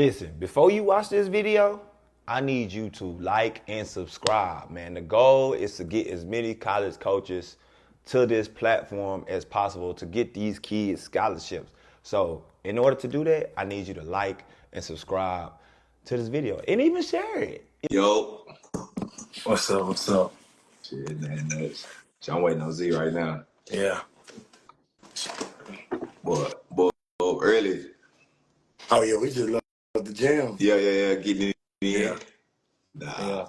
Listen, before you watch this video, I need you to like and subscribe, man. The goal is to get as many college coaches to this platform as possible to get these kids scholarships. So in order to do that, I need you to like and subscribe to this video and even share it. Yo. What's up? What's up? Shit, man, nuts. So I'm waiting on Z right now. Yeah. Boy, early. Oh yeah, we just love the gym. Yeah, getting it in. Yeah. Nah.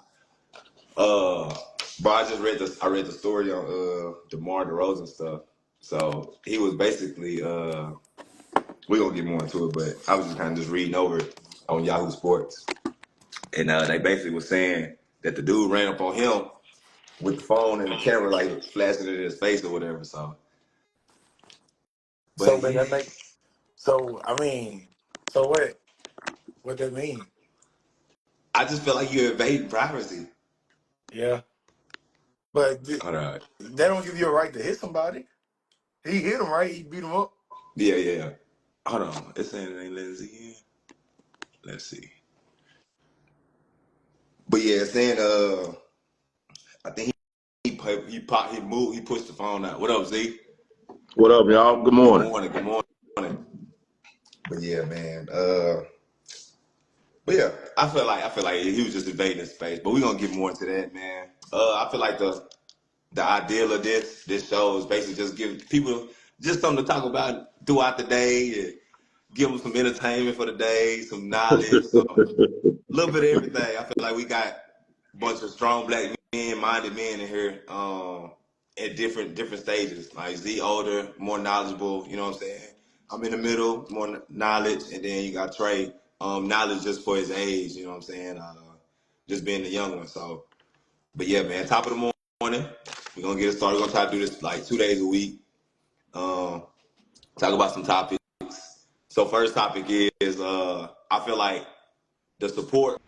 Bro, I read the story on Demar DeRozan stuff. So he was basically we're gonna get more into it, but I was just kind of just reading over it on Yahoo Sports. And they basically was saying that the dude ran up on him with the phone and the camera like flashing it in his face or whatever. So So man, that makes so what that mean? I just feel like you're evading privacy. Yeah. But All right. they don't give you a right to hit somebody. He hit him, right? He beat him up. Yeah. Hold on. It's saying it ain't Lindsay in. Let's see. But yeah, it's saying I think he pushed the phone out. What up, Z? What up, y'all? Good morning. Good morning. But yeah, man. But yeah, I feel like he was just invading his space. But we're gonna get more into that, man. I feel like the ideal of this show is basically just give people just something to talk about throughout the day and give them some entertainment for the day, some knowledge, a little bit of everything. I feel like we got a bunch of strong black men, minded men in here at different stages. Like Z older, more knowledgeable, you know what I'm saying? I'm in the middle, more knowledge, and then you got Trey, knowledge just for his age, you know what I'm saying? Just being the young one. So, but yeah, man, top of the morning, we're gonna get it started. We're gonna try to do this like 2 days a week. Talk about some topics. So first topic is I feel like the support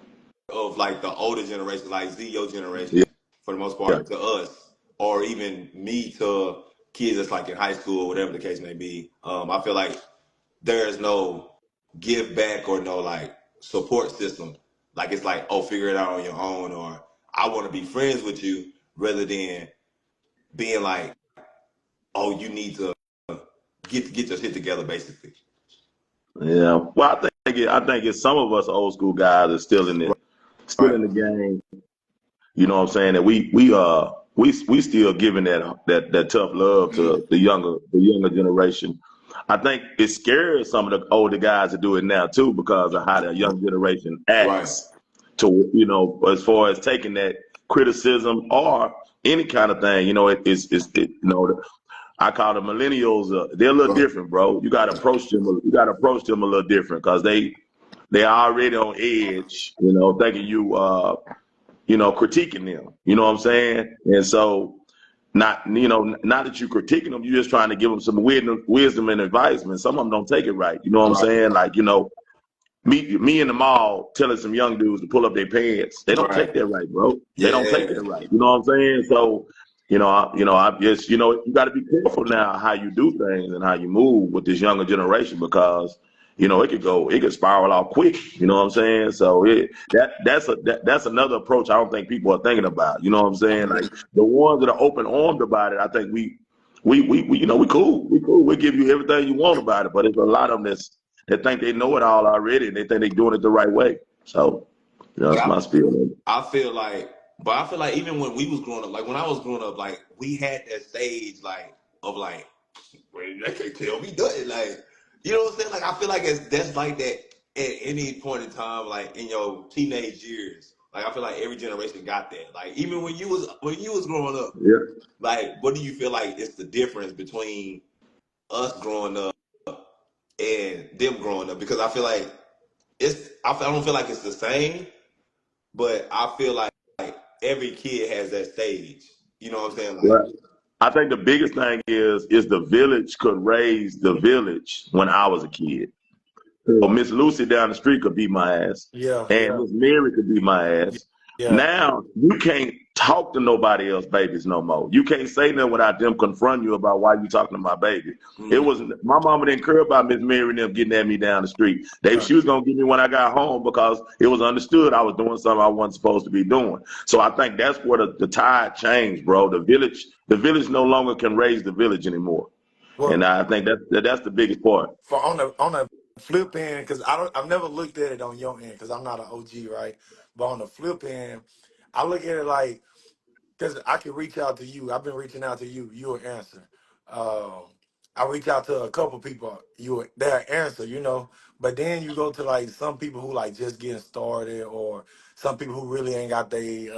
of like the older generation, like Z, your generation, for the most part, to us, or even me to kids that's like in high school or whatever the case may be. I feel like there is no give back or no like support system. Like it's like, oh, figure it out on your own, or I want to be friends with you, rather than being like, oh, you need to get your shit together, basically. Yeah. Well, I think it's some of us old school guys are still in the game. You know what I'm saying? That we still giving that tough love to the younger generation. I think it scares some of the older guys to do it now too, because of how the young generation acts. To, you know, as far as taking that criticism or any kind of thing, you know, I call the millennials. They're a little different, bro. You got to approach them. You got to approach them a little different, because they already on edge, you know, thinking you know, critiquing them. You know what I'm saying? And so, not that you're critiquing them, you're just trying to give them some wisdom and advice. And some of them don't take it right. You know what I'm saying? Like, you know, me in the mall telling some young dudes to pull up their pants. They don't take that right, bro. They don't take it right. You know what I'm saying? So, I guess, you got to be careful now how you do things and how you move with this younger generation, because, you know, it could spiral out quick. You know what I'm saying? So that's another approach I don't think people are thinking about. You know what I'm saying? Like the ones that are open armed about it, I think we cool. We'll give you everything you want about it. But there's a lot of them that think they know it all already, and they think they're doing it the right way. So, that's my spiel. I feel like even when we was growing up, like when I was growing up, like we had that stage of like, well, they can't tell me nothing. Like, you know what I'm saying? Like I feel like that's like that at any point in time, like in your teenage years. Like I feel like every generation got that. Like even when you was growing up, like what do you feel like is the difference between us growing up and them growing up? Because I feel like I don't feel like it's the same, but I feel like every kid has that stage. You know what I'm saying? Like, I think the biggest thing is the village could raise the village when I was a kid. So Miss Lucy down the street could beat my ass. Yeah. And Miss Mary could beat my ass. Yeah. Now you can't talk to nobody else babies no more. You can't say nothing without them confronting you about why you talking to my baby. It was my mama didn't care about Miss Mary and them getting at me down the street. She was gonna get me when I got home because it was understood I was doing something I wasn't supposed to be doing. So I think that's where the tide changed, bro. The village no longer can raise the village anymore. Well, And I think that's the biggest part. for on the flip end, because I've never looked at it on your end because I'm not an OG, right? But on the flip end, I look at it like, because I can reach out to you. I've been reaching out to you. You'll answer. Um, I reach out to a couple people. They'll answer, you know. But then you go to like some people who like just getting started, or some people who really ain't got they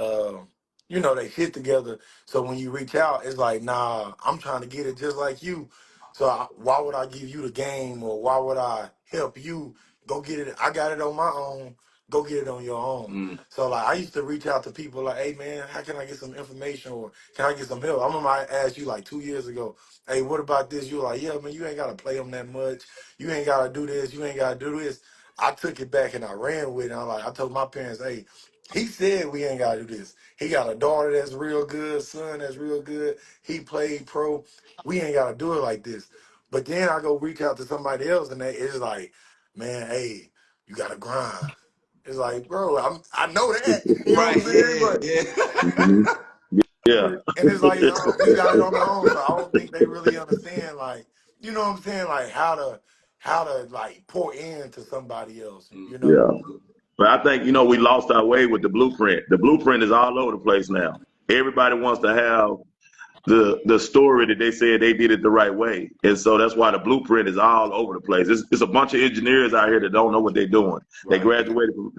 shit together. So when you reach out, it's like, nah, I'm trying to get it just like you. So why would I give you the game, or why would I help you go get it? I got it on my own. Go get it on your own. So like I used to reach out to people like, hey man, how can I get some information, or can I get some help? I remember I asked you like 2 years ago, hey, what about this? You were like, yeah, man, you ain't gotta play them that much. You ain't gotta do this. You ain't gotta do this. I took it back and I ran with it. I told my parents, hey, he said we ain't gotta do this. He got a daughter that's real good, son that's real good. He played pro. We ain't gotta do it like this. But then I go reach out to somebody else and it's like, man, hey, you gotta grind. It's like, bro, I know that. You know what I'm Right. saying? Yeah. But Yeah. Mhm. Yeah. and it's like, we got it on our own, so I don't think they really understand, like, you know what I'm saying, like how to like pour into somebody else, you know? Yeah. But I think, we lost our way with the blueprint. The blueprint is all over the place now. Everybody wants to have the story that they said they did it the right way. And so that's why the blueprint is all over the place. It's a bunch of engineers out here that don't know what they're doing. They Right. graduated from,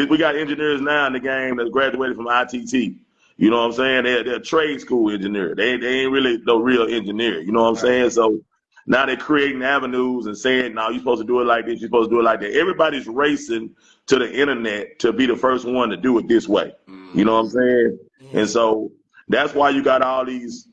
we got engineers now in the game that graduated from ITT. You know what I'm saying? They're trade school engineer. They ain't really no real engineer. You know what I'm Right. saying? So now they're creating avenues and saying, no, you're supposed to do it like this. You're supposed to do it like that. Everybody's racing to the internet to be the first one to do it this way. You know what I'm saying? And Mm-hmm. so that's why you got all these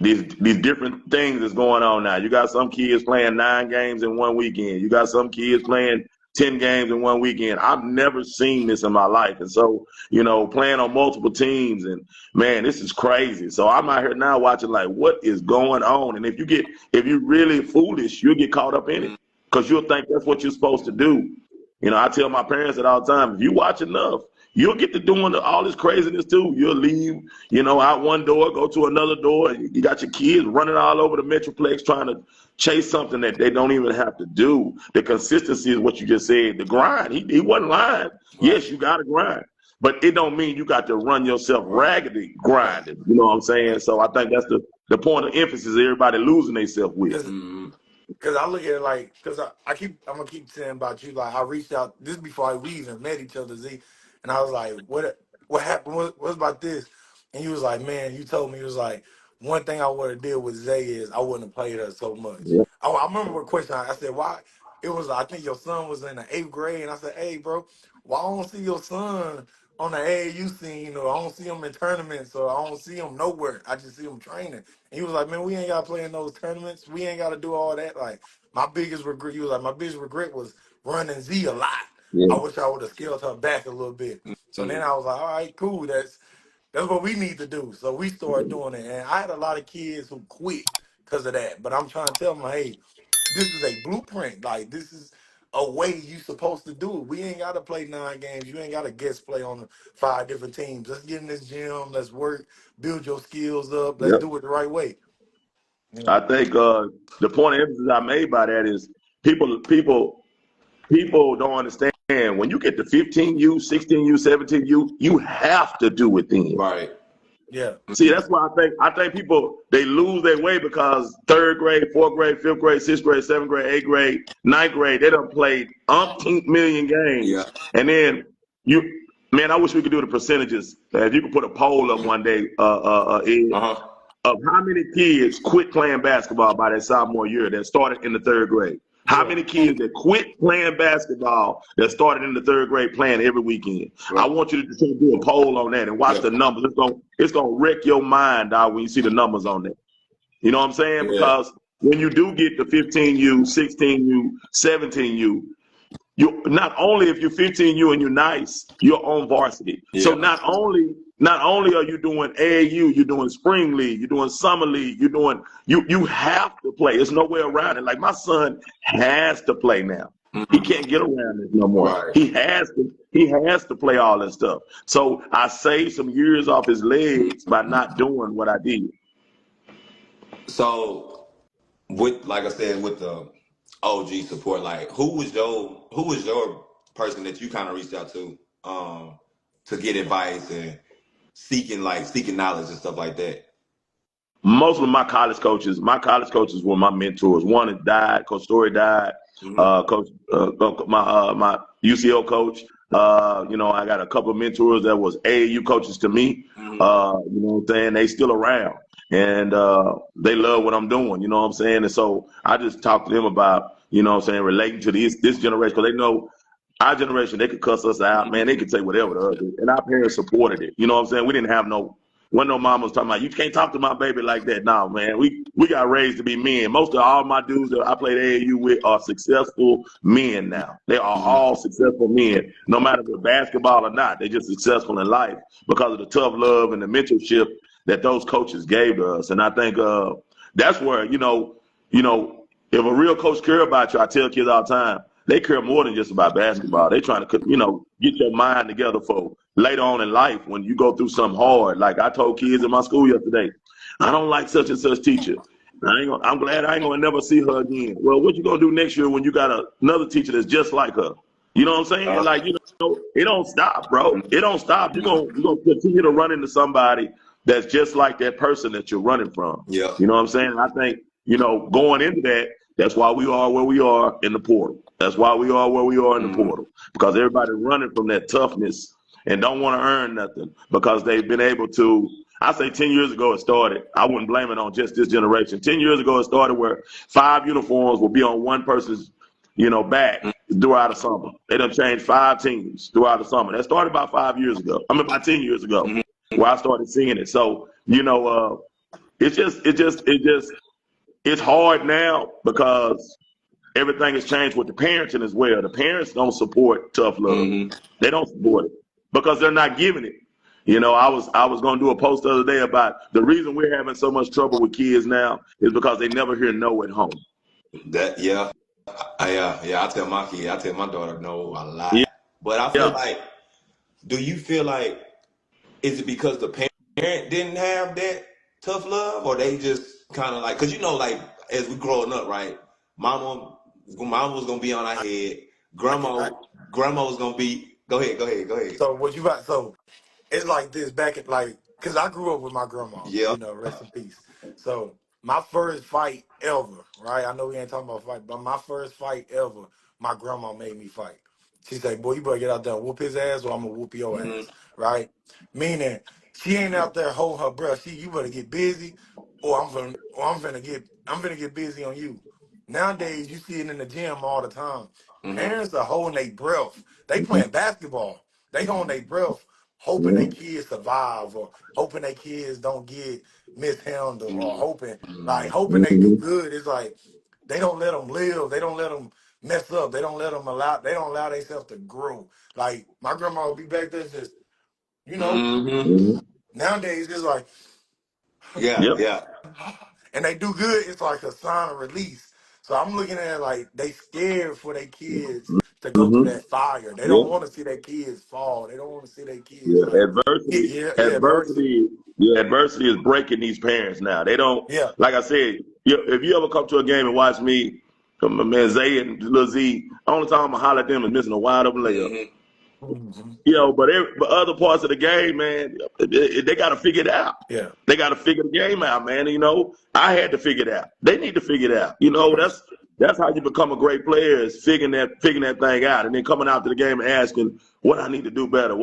different things that's going on now. You got some kids playing 9 games in one weekend. You got some kids playing 10 games in one weekend. I've never seen this in my life. And so, playing on multiple teams, and man, this is crazy. So I'm out here now watching like, what is going on? And if you're really foolish, you'll get caught up in it because you'll think that's what you're supposed to do. I tell my parents that all the time, if you watch enough, you'll get to doing all this craziness too. You'll leave, out one door, go to another door. You got your kids running all over the Metroplex trying to chase something that they don't even have to do. The consistency is what you just said. The grind, he wasn't lying. Yes, you got to grind. But it don't mean you got to run yourself raggedy grinding. You know what I'm saying? So I think that's the point of emphasis everybody losing themselves with. Cause I look at it like, cause I'm gonna keep saying about you. Like I reached out this before we even met each other, Z, and I was like, what happened? What's about this? And you was like, man, you told me, you was like, one thing I would have did with Zay is I wouldn't have played her so much. Yeah. I remember what question I said, why? It was, I think your son was in the 8th grade, and I said, hey, bro, why I don't see your son on the AAU scene, or I don't see him in tournaments, or I don't see him nowhere. I just see him training. And he was like, man, we ain't got to play in those tournaments. We ain't got to do all that. Like, my biggest regret, he was like, my biggest regret was running Z a lot. Yeah. I wish I would have scaled her back a little bit. So then I was like, all right, cool. That's what we need to do. So we started doing it. And I had a lot of kids who quit because of that. But I'm trying to tell them, hey, this is a blueprint. Like, this is a way you supposed to do it. We ain't got to play 9 games. You ain't got to guest play on 5 different teams. Let's get in this gym. Let's work. Build your skills up. Let's Yep. do it the right way. You I know? think the point of emphasis I made by that is people don't understand when you get to 15U, 16U, 17U, you have to do it then. Right. Yeah. See, that's why I think people they lose their way because 3rd grade, 4th grade, 5th grade, 6th grade, 7th grade, 8th grade, 9th grade, they done played umpteen million games. Yeah. And then I wish we could do the percentages. If you could put a poll up one day, Ed, of how many kids quit playing basketball by their sophomore year that started in the 3rd grade. How many kids that quit playing basketball that started in the 3rd grade playing every weekend? Right. I want you to do a poll on that and watch the numbers. It's gonna wreck your mind, dog, when you see the numbers on that. You know what I'm saying? Because when you do get to 15U, 16U, 17U, you not only if you're 15U and you're nice, you're on varsity. So Yeah. not only are you doing AAU, you're doing spring league, you're doing summer league, you have to play. There's no way around it. Like my son has to play now. He can't get around this no more. Right. He has to play all this stuff. So I saved some years off his legs by not doing what I did. So with, like I said, with the OG support, like who was your person that you kind of reached out to get advice and seeking knowledge and stuff like that? Most of my college coaches were my mentors. One had died. Coach Story died. Coach, my UCL coach. I got a couple of mentors that was AAU coaches to me. You know what I'm saying? They still around, and they love what I'm doing. You know what I'm saying? And so I just talk to them about, you know what I'm saying, relating to this generation, because they know our generation, they could cuss us out, man. They could say whatever to us, and our parents supported it. You know what I'm saying? We didn't have wasn't no mamas talking about, you can't talk to my baby like that. No, man, we got raised to be men. Most of all my dudes that I played AAU with are successful men now. They are all successful men, no matter if they're basketball or not. They're just successful in life because of the tough love and the mentorship that those coaches gave to us. And I think that's where, you know, if a real coach care about you, I tell kids all the time, they care more than just about basketball. They trying to, get your mind together for later on in life when you go through something hard. Like I told kids in my school yesterday, I don't like such and such teacher. I'm glad I ain't gonna never see her again. Well, what you gonna do next year when you got another teacher that's just like her? You know what I'm saying? Like, it don't stop, bro. It don't stop. You're gonna continue to run into somebody that's just like that person that you're running from. Yeah. You know what I'm saying? I think, going into that, that's why we are where we are in the portal. That's why we are where we are in the portal, because everybody's running from that toughness and don't want to earn nothing because they've been able to. I say 10 years ago it started. I wouldn't blame it on just this generation. 10 years ago it started where 5 uniforms will be on one person's, back throughout the summer. They done changed 5 teams throughout the summer. That started about 5 years ago. About 10 years ago, where I started seeing it. So, it's hard now because everything has changed with the parenting as well. The parents don't support tough love. They don't support it because they're not giving it. I was going to do a post the other day about the reason we're having so much trouble with kids now is because they never hear no at home. I tell my daughter no a lot. Yeah. But I feel like, do you feel like, is it because the parent didn't have that tough love, or they just kind of like, because like as we growing up, right? Mama was gonna be on our head. Grandma was gonna be. Go ahead. So what you about? So it's like this back at because I grew up with my grandma. Yeah. Rest in peace. So my first fight ever, right? I know we ain't talking about fight, but my first fight ever, my grandma made me fight. She said, "Boy, you better get out there and whoop his ass, or I'm gonna whoop your ass." Right? Meaning she ain't out there holding her breath. You better get busy, or I'm gonna get busy on you. Nowadays, you see it in the gym all the time. Parents are holding their breath. They playing basketball. They holding their breath, hoping their kids survive, or hoping their kids don't get mishandled, or hoping they do good. It's like they don't let them live. They don't let them mess up. They don't allow themselves to grow. Like my grandma would be back there just, nowadays it's like, Yeah. and they do good. It's like a sign of release. So I'm looking at it like they scared for their kids to go through that fire. They don't want to see their kids fall. They don't want to see their kids adversity. Adversity is breaking these parents now. They don't. Yeah. Like I said, if you ever come to a game and watch me, my man Zay and Lil Z, only time I'm gonna holler at them is missing a wide open layup. But other parts of the game, man, they got to figure it out. Yeah, they got to figure the game out, man. I had to figure it out. They need to figure it out. That's how you become a great player, is figuring that thing out, and then coming out to the game and asking what I need to do better.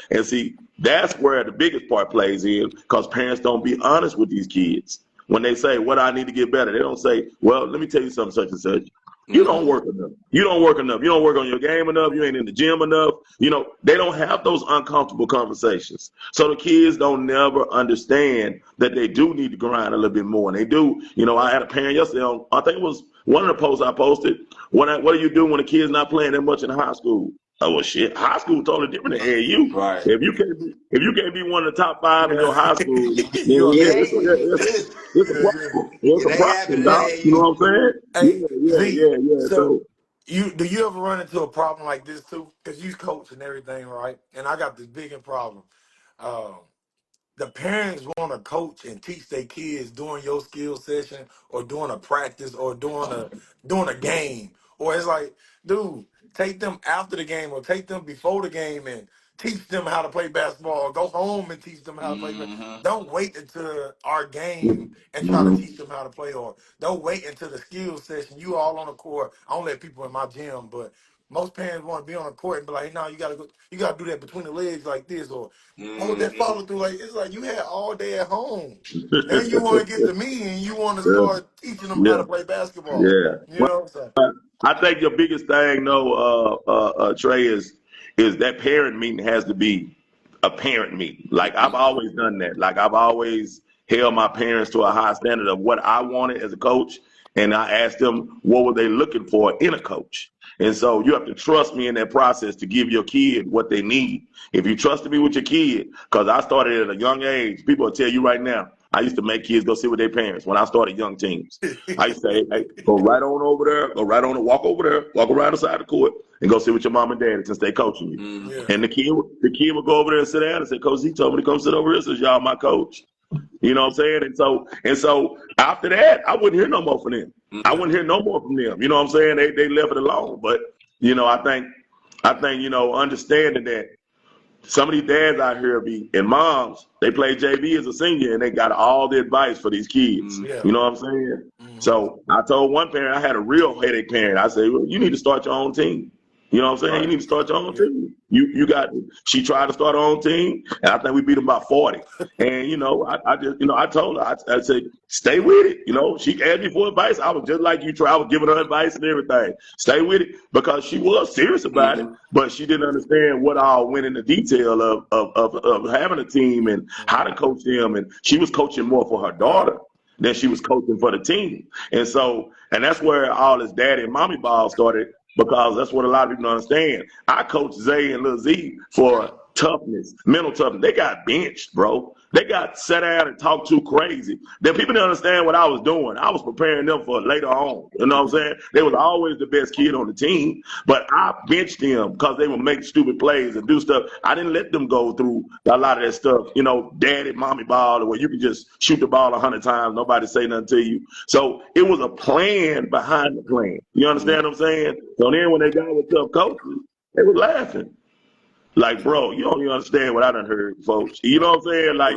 And see, that's where the biggest part plays in, because parents don't be honest with these kids when they say what I need to get better. They don't say, well, let me tell you something, such and such. You don't work enough. You don't work enough. You don't work on your game enough. You ain't in the gym enough. They don't have those uncomfortable conversations. So the kids don't never understand that they do need to grind a little bit more. And they do. I had a parent yesterday I think it was one of the posts I posted. What do you do when a kid's not playing that much in high school? Oh, well, shit. High school totally different than AAU. Right. If you can't be one of the top 5 in your high school, then it's a problem. It's a problem, dog. You know what I'm saying? Hey, Yeah. so do you ever run into a problem like this too? Because you coach and everything, right? And I got this big problem. The parents want to coach and teach their kids during your skill session or during a practice or during a game. Or it's like, dude, take them after the game or take them before the game and teach them how to play basketball or go home and teach them how to play basketball. Don't wait until our game and try to teach them how to play, or don't wait until the skill session. You all on the court. I don't let people in my gym, but most parents want to be on the court and be like, hey, no, you gotta do that between the legs like this, or that follow through. Like, it's like you had all day at home. Now you want to get to me and you want to start teaching them how to play basketball. Yeah. You know what I'm saying? I think your biggest thing, though, Trey, is that parent meeting has to be a parent meeting. Like, I've always done that. Like, I've always held my parents to a high standard of what I wanted as a coach, and I asked them what were they looking for in a coach. And so you have to trust me in that process to give your kid what they need. If you trusted me with your kid, because I started at a young age, people will tell you right now, I used to make kids go sit with their parents when I started young teams. I used to say, hey, go right on over there, walk over there, walk around the side of the court, and go sit with your mom and dad since they coaching you. Yeah. And the kid would go over there and sit down and say, Coach, he told me to come sit over here since y'all my coach. You know what I'm saying? And so after that, I wouldn't hear no more from them. I wouldn't hear no more from them. You know what I'm saying? They left it alone. But I think understanding that some of these dads out here and moms, they play JV as a senior and they got all the advice for these kids. Yeah. You know what I'm saying? So I told one parent, I had a real headache parent. I said, well, you need to start your own team. You know what I'm saying? Right. You need to start your own team. She tried to start her own team, and I think we beat them by 40. And, I told her, I said, stay with it. She asked me for advice. I was just like you, Trey. I was giving her advice and everything. Stay with it, because she was serious about it, but she didn't understand what all went into detail of having a team and how to coach them. And she was coaching more for her daughter than she was coaching for the team. And that's where all this daddy and mommy ball started, because that's what a lot of people don't understand. I coached Zay and Lil Z for toughness, mental toughness. They got benched, bro. They got sat down and talked too crazy. Then people didn't understand what I was doing. I was preparing them for later on. You know what I'm saying? They was always the best kid on the team, but I benched them because they would make stupid plays and do stuff. I didn't let them go through a lot of that stuff, daddy, mommy ball, where you can just shoot the ball 100 times, nobody say nothing to you. So it was a plan behind the plan. You understand what I'm saying? So then when they got with tough coaches, they were laughing. Like, bro, you don't even understand what I done heard, folks. You know what I'm saying? Like,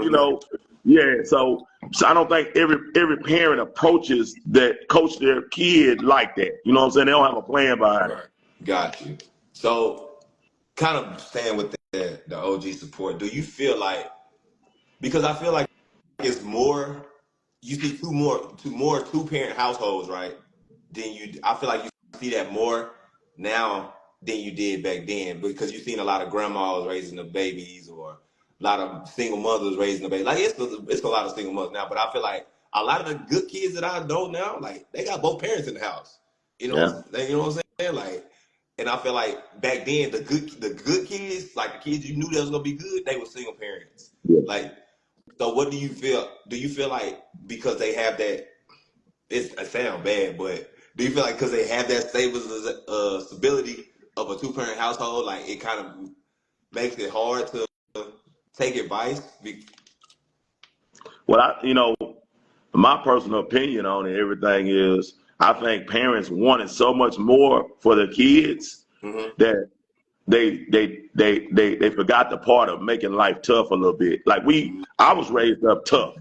yeah. So I don't think every parent approaches that coach their kid like that. You know what I'm saying? They don't have a plan behind it. Got you. So kind of staying with the OG support, do you feel like, because I feel like it's more, you see two-parent households, right? I feel like you see that more now than you did back then, because you've seen a lot of grandmas raising the babies, or a lot of single mothers raising the baby. Like, it's a lot of single mothers now, but I feel like a lot of the good kids that I know now, like, they got both parents in the house. You know what I'm saying? Like, and I feel like back then the good kids, like the kids you knew that was gonna be good, they were single parents. Yeah. Like, so what do you feel? Do you feel like because they have that? It sounds bad, but do you feel like because they have that stability of a two-parent household, like it kind of makes it hard to take advice? Well, my personal opinion on it, everything is, I think parents wanted so much more for their kids that they forgot the part of making life tough a little bit. Like I was raised up tough.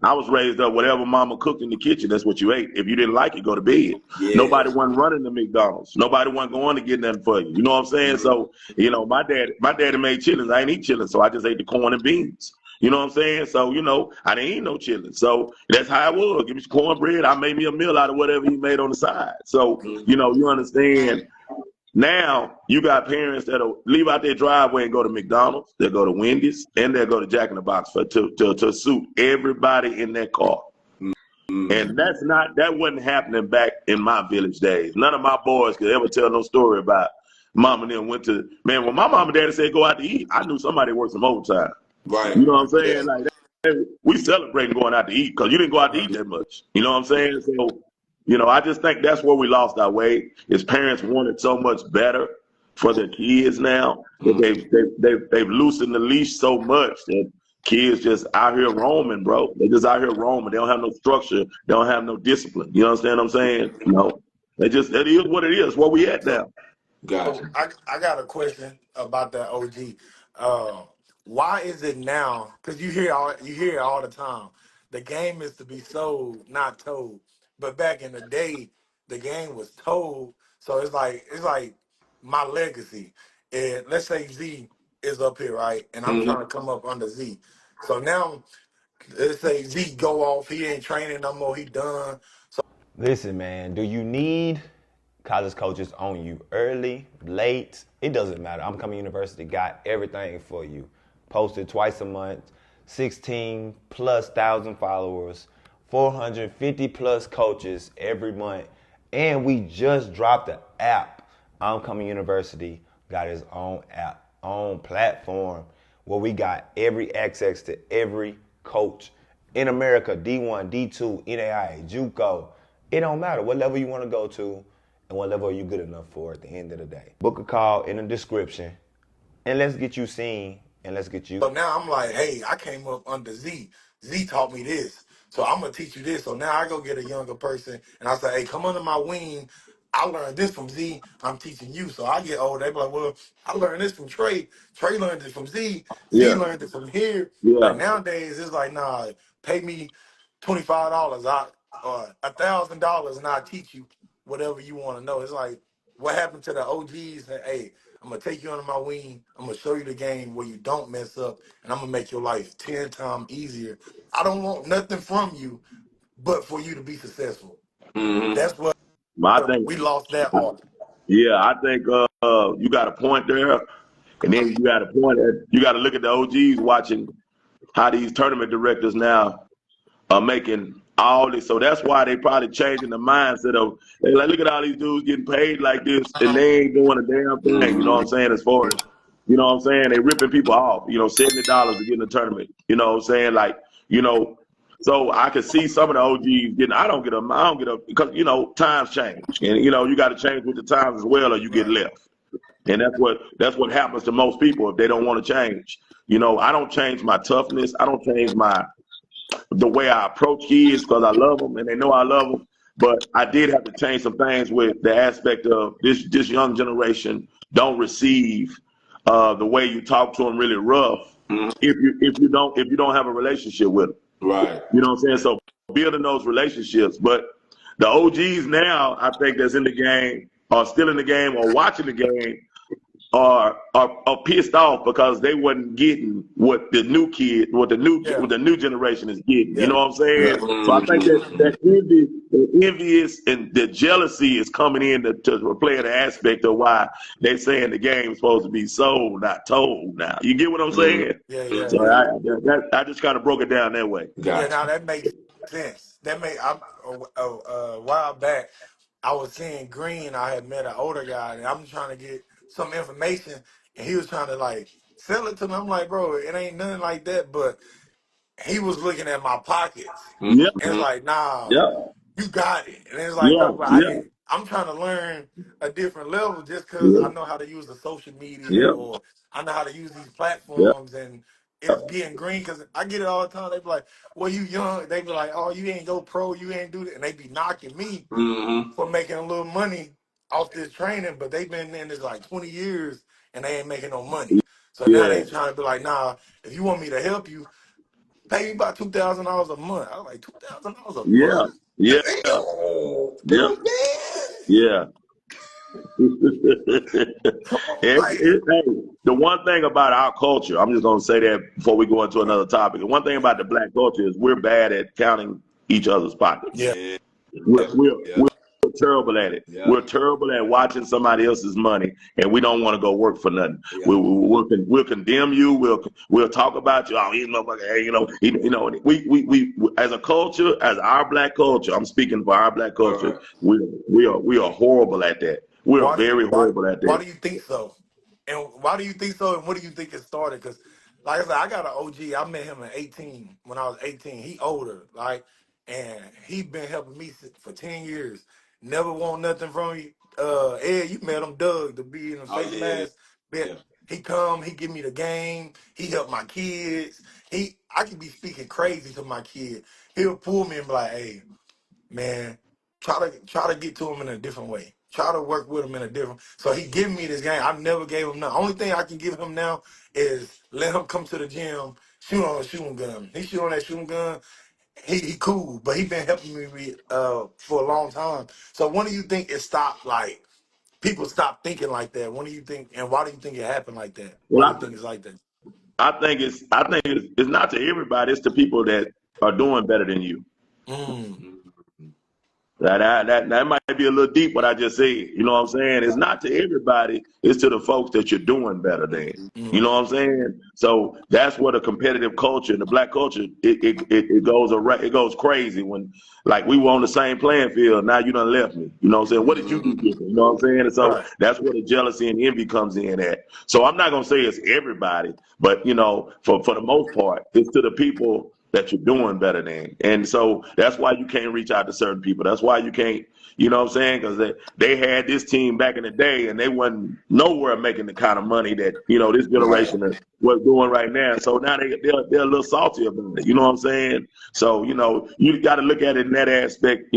I was raised up, whatever mama cooked in the kitchen, that's what you ate. If you didn't like it, go to bed. Yeah. Nobody wasn't running to McDonald's. Nobody wasn't going to get nothing for you. You know what I'm saying? So, my daddy made chitlins. I ain't eat chitlins, so I just ate the corn and beans. You know what I'm saying? So, I didn't eat no chili. So that's how it was. Give me some cornbread. I made me a meal out of whatever he made on the side. So, you understand. Now you got parents that'll leave out their driveway and go to McDonald's, they'll go to Wendy's, and they'll go to Jack in the Box to suit everybody in their car. And that wasn't happening back in my village days. None of my boys could ever tell no story about mom and them went to, man, when my mom and daddy said go out to eat, I knew somebody worked some overtime. Right. You know what I'm saying? Yeah. Like we celebrating going out to eat because you didn't go out to eat that much. You know what I'm saying? So, I just think that's where we lost our way. Is parents wanted so much better for their kids now that they've loosened the leash so much that kids just out here roaming, bro. They just out here roaming. They don't have no structure. They don't have no discipline. You understand what I'm saying? It is what it is. Where we at now? So I got a question about that OG. Why is it now? Because you hear it all the time. The game is to be sold, not told. But back in the day, the game was told. So it's like my legacy. And let's say Z is up here, right? And I'm trying to come up under Z. So now let's say Z go off. He ain't training no more. He done. Listen, man, do you need college coaches on you early, late? It doesn't matter. I'm Coming University got everything for you. Posted twice a month, 16 plus thousand followers, 450 plus coaches every month. And we just dropped the app. I'm Coming University got its own app, own platform where we got every access to every coach in America, D1, D2, NAIA, JUCO. It don't matter what level you want to go to and what level are you good enough for at the end of the day. Book a call in the description and let's get you seen and let's get you. So now I'm like, hey, I came up under Z. Z taught me this. So I'm going to teach you this. So now I go get a younger person and I say, hey, come under my wing. I learned this from Z. I'm teaching you. So I get older. They be like, well, I learned this from Trey. Trey learned it from Z. Z Yeah, learned it from here. yeah. But nowadays it's like, nah, pay me $25 or $1,000 and I'll teach you whatever you want to know. It's like, what happened to the OGs? That, hey, I'm gonna take you under my wing. I'm gonna show you the game where you don't mess up, and I'm gonna make your life 10 times easier. I don't want nothing from you, but for you to be successful. That's what I think, we lost that art. yeah, I think you got a point there, and then you got a point that you got to look at the OGs watching how these tournament directors now are making all this. So that's why they probably changing the mindset of, hey, like, look at all these dudes getting paid like this, and they ain't doing a damn thing. You know what I'm saying? As far as, you know what I'm saying? They ripping people off, $70 to get in a tournament. You know what I'm saying? Like, so I could see some of the OGs getting, I don't get them because, times change. And, you got to change with the times as well or you get left. And that's what happens to most people if they don't want to change. I don't change my toughness. I don't change the way I approach kids because I love them and they know I love them. But I did have to change some things with the aspect of this young generation don't receive the way you talk to them really rough if you don't have a relationship with them. Right. You know what I'm saying? So building those relationships. But the OGs now, I think that's in the game, or still in the game, or watching the game, are pissed off because they wasn't getting what the new generation is getting. You know what I'm saying? Yeah. So I think that the envious and the jealousy is coming in to play an aspect of why they're saying the game is supposed to be sold, not told. Now you get what I'm saying? Yeah. So I just kind of broke it down that way. Yeah, now that makes sense. A while back, I was seeing Green. I had met an older guy, and I'm trying to get some information, and he was trying to like sell it to me. I'm like, bro, it ain't nothing like that. But he was looking at my pockets, Yeah, and it's like, nah, yeah, you got it. And it's like, yeah, no, but yeah, I'm trying to learn a different level just because yeah, I know how to use the social media yeah, or I know how to use these yeah, platforms and it's getting green because I get it all the time. They be like, well, you young. They be like, oh, you ain't go pro, you ain't do that. And they be knocking me for making a little money off this training, but they been in this like 20 years and they ain't making no money. So now yeah, they trying to be like, nah, if you want me to help you, pay me about $2,000 a month. I was like, $2,000 a yeah, month? yeah, Damn, yeah, man. yeah. Come on, Hey, like, the one thing about our culture, I'm just gonna say that before we go into Right. another topic. The one thing about the black culture is we're bad at counting each other's pockets. Yeah. Yeah, We're, we're, yeah, we're terrible at it. yeah, We're terrible at watching somebody else's money, and we don't want to go work for nothing. yeah. We'll condemn you. We'll talk about you. Oh, he's motherfucker. Hey, we as a culture, as our black culture. I'm speaking for our black All culture. right. We are horrible at that. We are Why do you very why horrible at why that. do you think so? And why do you think so? And what do you think it started? Because like I said, I got an OG. I met him at 18 when I was 18. He older, like, and he been helping me for 10 years. Never want nothing from you. Ed, you met him, Doug, to be in the Oh face yeah, mask. Bet yeah. he come, he give me the game. He help my kids. I could be speaking crazy to my kid. He'll pull me and be like, "Hey, man, try to get to him in a different way. Try to work with him in a different." So he give me this game. I never gave him nothing. Only thing I can give him now is let him come to the gym, shoot on a shooting gun. He shoot on that shooting gun. He cool, but he been helping me for a long time. So when do you think it stopped? Like people stop thinking like that. When do you think? And why do you think it happened like that? Why do you Well, think it's like that? I think it's not to everybody. It's to people that are doing better than you. Mm, Mhm. That might be a little deep what I just said. You know what I'm saying? It's not to everybody. It's to the folks that you're doing better than. You mm, know what I'm saying? So that's what a competitive culture and the black culture it goes it goes crazy when like we were on the same playing field. Now you done left me. You know what I'm saying? What did you do Mhm. different? You know what I'm saying? And so right. that's where the jealousy and envy comes in at. So I'm not gonna say it's everybody, but for the most part, it's to the people that you're doing better than. And so that's why you can't reach out to certain people. That's why you can't, you know what I'm saying? Because they had this team back in the day and they wasn't nowhere making the kind of money that, this Right. generation was doing right now. So now they're a little salty about it. You know what I'm saying? So, you got to look at it in that aspect,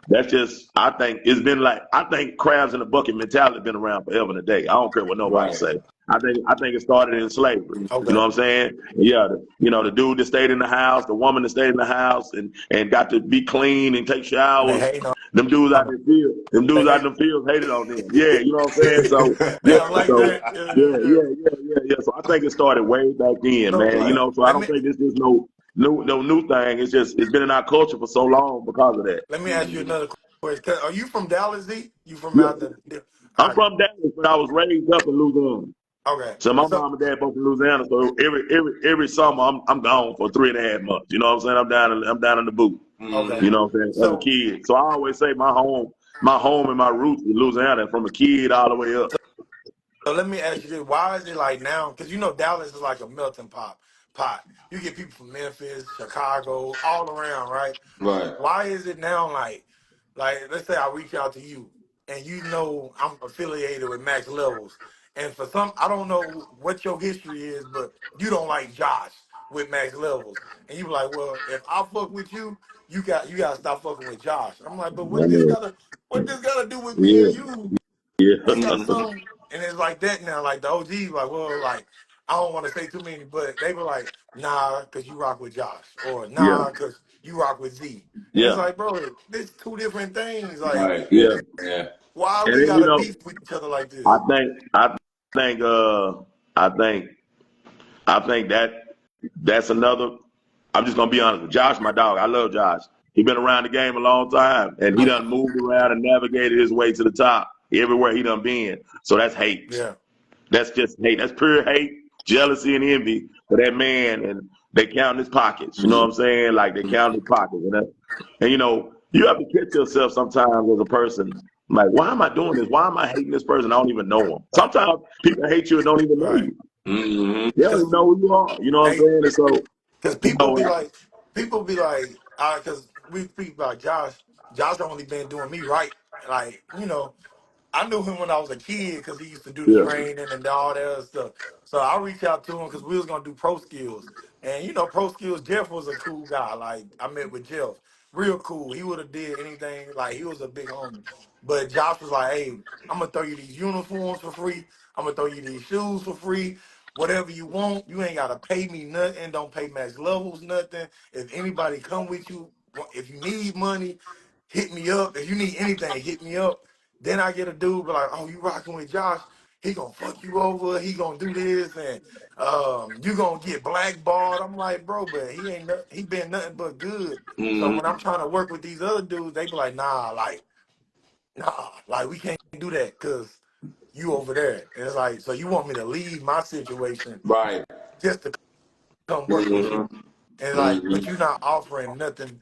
that's just, I think crabs in a bucket mentality been around forever and a day. I don't care what nobody Right. say. I think it started in slavery. You know Okay. what I'm saying? Yeah, the dude that stayed in the house, the woman that stayed in the house and got to be clean and take And they showers. hating Them dudes out on in the field, them they dudes out in hate. the fields hated on them. Yeah, you know what I'm saying? So They yeah, don't like so that. Yeah, yeah, yeah, yeah. yeah, yeah, yeah, yeah. So I think it started way back then, So man. Right. So I let don't me think this is no new thing. It's been in our culture for so long because of that. let me ask you Mhm. another question. Are you from Dallas, Z? You from Yeah, out the? I'm I, from Dallas, but I was raised up in Louisiana. okay. So my So mom and dad both from Louisiana. So every summer I'm gone for 3.5 months. You know what I'm saying? I'm down in the boot. okay. You Mhm. know what I'm saying? As a So kid. So I always say my home and my roots in Louisiana from a kid all the way up. so let me ask you this: why is it like now? Because Dallas is like a melting pot. Pot. You get people from Memphis, Chicago, all around, right? Right. Why is it now like let's say I reach out to you and I'm affiliated with Max Levels, and for some I don't know what your history is, but you don't like Josh with Max Levels, and you be like, well, if I fuck with you, you gotta stop fucking with Josh. I'm like, but I mean, what this gotta do with me yeah, and you? yeah. It got Mhm. some, and it's like that now. Like the OG, like, well, like I don't want to say too many, but they were like, nah, cause you rock with Josh, or Yeah, nah, cause you rock with Z, and it's yeah, like, bro, this two different things. Like, Right. Yeah. yeah. Yeah. why And we then gotta beef with each other like I this? think I think I think I think that's another. I'm just gonna be honest with Josh, my dog. I love Josh. He been around the game a long time, and he I done know. moved around and navigated his way to the top everywhere he done been. So that's hate. Yeah. That's just hate. That's pure hate, jealousy, and envy for that man. And they count his pockets. You know what I'm saying? Like they count his pockets. And you have to catch yourself sometimes as a person. Like, why am I doing this? Why am I hating this person? I don't even know him. Right. Sometimes people hate you and don't even know Right. you. Mhm. They don't Cause even know who you are. You know what I'm they, saying? And so, cause you know, people be like, cause we speak about Josh. Josh only been doing me right. Like, I knew him when I was a kid because he used to do the yeah, training and all that other stuff. So I reached out to him because we was gonna do pro skills. And pro skills, Jeff was a cool guy. Like I met with Jeff. Real cool. He would have did anything, like he was a big homie. But Josh was like, hey, I'm gonna throw you these uniforms for free. I'm gonna throw you these shoes for free. Whatever you want, you ain't gotta pay me nothing. Don't pay Max Levels nothing. If anybody come with you, if you need money, hit me up. If you need anything, hit me up. Then I get a dude be like, "Oh, you rocking with Josh? he gonna fuck you over, he gonna do this, and you gonna get blackballed. I'm like, bro, but he been nothing but good. So when I'm trying to work with these other dudes, they be like, nah, like we can't do that because you over there. And it's like, so you want me to leave my situation Right. just to come work with you. Mm-hmm. And like, but Mm-hmm. you not offering nothing.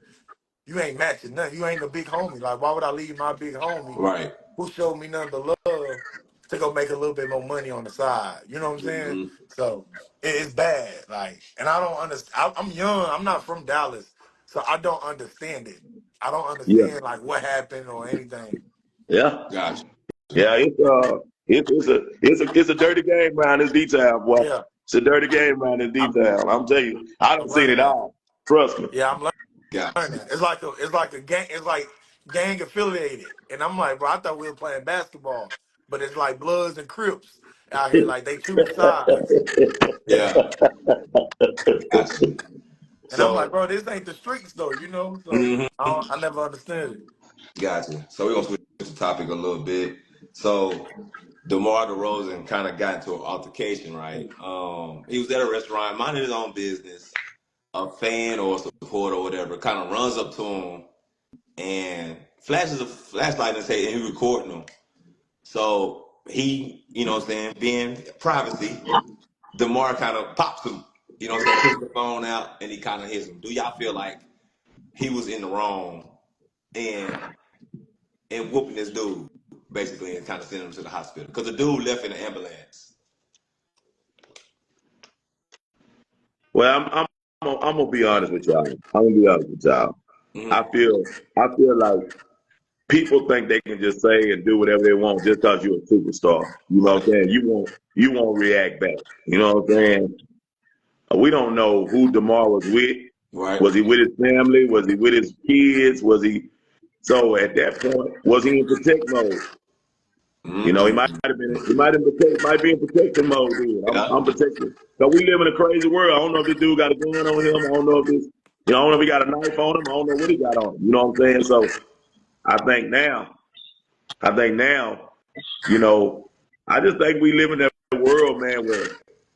You ain't matching nothing. You ain't a big homie. Like, why would I leave my big homie Right. who showed me nothing but love to go make a little bit more money on the side? You know what I'm saying? Mm-hmm. So it's bad. Like, and I don't understand. I'm young. I'm not from Dallas, so I don't understand it. I don't Yeah, understand like what happened or anything. yeah, Gotcha. yeah. It's a dirty game around this D-town, boy. Yeah, It's a dirty game around this I'm, D-town. I'm telling you, I I'm done seen learning it that. all. Trust me. Yeah, I'm Gotcha. learning that. It's like a gang. It's like gang affiliated, and I'm like, bro, I thought we were playing basketball, but it's like Bloods and Crips out here. Like they choose sides. Yeah. Yeah. Gotcha. And I'm like, So, bro, this ain't the streets though, you know? So mhm. I never understood it. Gotcha. So we're gonna switch the topic a little bit. So DeMar DeRozan kind of got into an altercation, right? He was at a restaurant, minding his own business. A fan or a supporter or whatever kind of runs up to him and flashes a flashlight in his head and he recording him. So he, you know what I'm saying, being privacy, DeMar kind of pops him, you know what I'm saying, pulls the phone out and he kind of hits him. Do y'all feel like he was in the wrong and whooping this dude basically and kind of sending him to the hospital? Because the dude left in the ambulance. Well, I'm gonna be honest with y'all. I'm gonna be honest with y'all. Mm-hmm. I feel like people think they can just say and do whatever they want just because you're a superstar. You know what I'm Right. saying? You won't react back. You know what I'm saying? We don't know who DeMar was with. Right. Was he with his family? Was he with his kids? Was he? So at that point, was he in protect mode? You know, he might Mm-hmm. have been. He might be in protection mode. Dude, Yeah. I'm protected. So we live in a crazy world. I don't know if this dude got a gun on him. I don't know if this. I don't know if he got a knife on him. I don't know what he got on him. You know what I'm saying? So I think now, you know, I just think we live in that world, man, where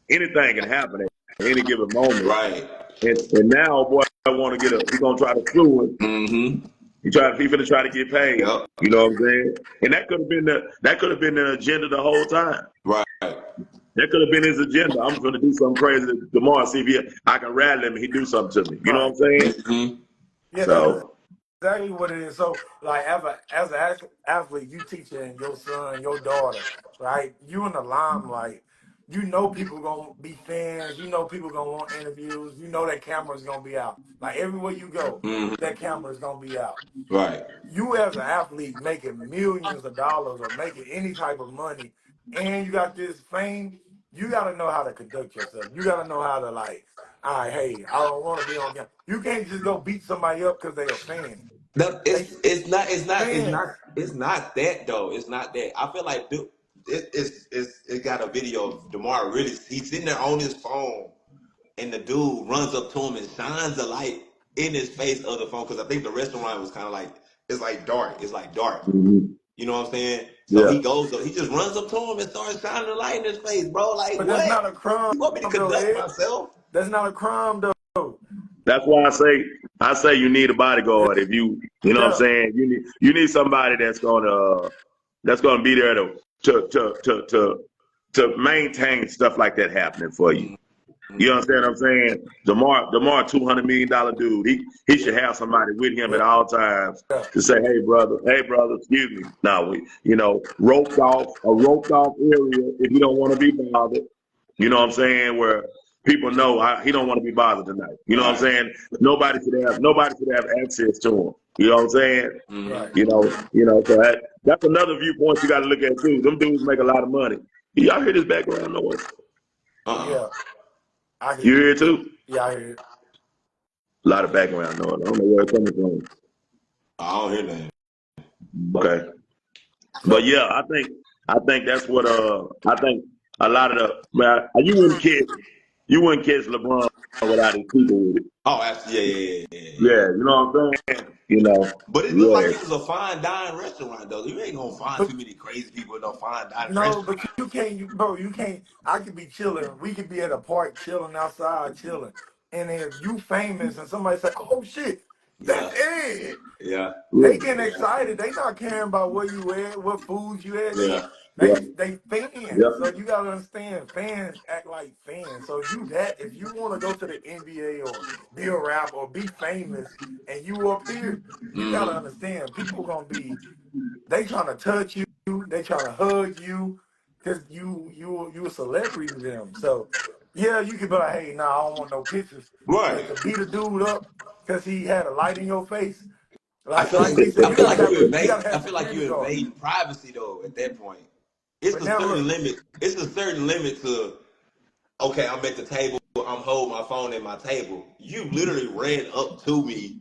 anything can happen at any given moment. Right. And now, boy, he gonna try to sue him. Mm-hmm. He finna try to get paid. Yep. You know what I'm saying? And that could have been the agenda the whole time. Right. That could have been his agenda. I'm gonna do something crazy tomorrow, see if I can rattle him and he do something to me. You know what Right. I'm saying? Mm-hmm. Yeah, that's So exactly what it is. So, like, as an athlete, you teaching your son, your daughter, right? You in the limelight. You know people gonna be fans. You know people gonna want interviews. You know that camera's gonna be out. Like everywhere you go, Mm-hmm. that camera's gonna be out. Right. You as an athlete making millions of dollars or making any type of money, and you got this fame, you got to know how to conduct yourself. You got to know how to like, all right, hey, I don't want to be on camera. You can't just go beat somebody up because they a fan. No, They fans. it's not that though. It's not that. I feel like dude, it got a video of DeMar really. He's sitting there on his phone, and the dude runs up to him and shines a light in his face of the phone because I think the restaurant was kind of like it's like dark. It's like dark. mhm. You know what I'm saying? So Yeah. he goes up. He just runs up to him and starts shining a light in his face, bro. Like But that's what? not a crime You want me to though, conduct Ed. myself? That's not a crime though. That's why I say you need a bodyguard if you know what I'm Yeah, saying. You need somebody that's gonna be there to maintain stuff like that happening for you. You Mm-hmm. understand what I'm saying? DeMar, $200 million dude. He should have somebody with him yeah, at all times yeah. to say, hey brother, excuse me. Now roped off area if you don't want to be bothered. You know what I'm saying? Where people know he don't want to be bothered tonight. You know what I'm Right. saying? Nobody should have access to him. You know what I'm saying? Right. Mm-hmm. So that's another viewpoint you got to look at too. Them dudes make a lot of money. Y'all hear this background noise? Uh-uh. Yeah, I hear You you. hear it too? Yeah, I hear it. A lot of background noise. I don't know where it's coming from. I don't hear nothing. Okay, but So, yeah, I think that's what I think a lot of the man. You wouldn't catch LeBron without his people with it. Oh, absolutely. Yeah. Yeah, you know what I'm saying? You know, But it looked like yeah. it was a fine dining restaurant, though. You ain't gonna find But too many crazy people in no fine dining no, restaurant. but you can't, bro. You can't. I could be chilling. We could be at a park chilling outside, chilling. And if you famous and somebody say, "Oh shit, Yeah, that's Ed," yeah, Yeah, they getting excited. They not caring about where you at, what foods you at. yeah. yeah, They yeah. fans. So you gotta understand, fans act like fans. So if you want to go to the NBA or be a rap or be famous, and you up here, you gotta Mm-hmm. understand. People gonna be they trying to touch you, they trying to hug you, cause you a celebrity to them. So yeah, you could be like, hey, nah, I don't want no pictures. Right. But to beat a dude up because he had a light in your face, I feel like we like said, I feel like you you invade. gotta I have feel like security you guards. invading privacy though. At that point, it's But a now certain look, limit. It's a certain limit to. Okay, I'm at the table. I'm holding my phone at my table. You literally ran up to me,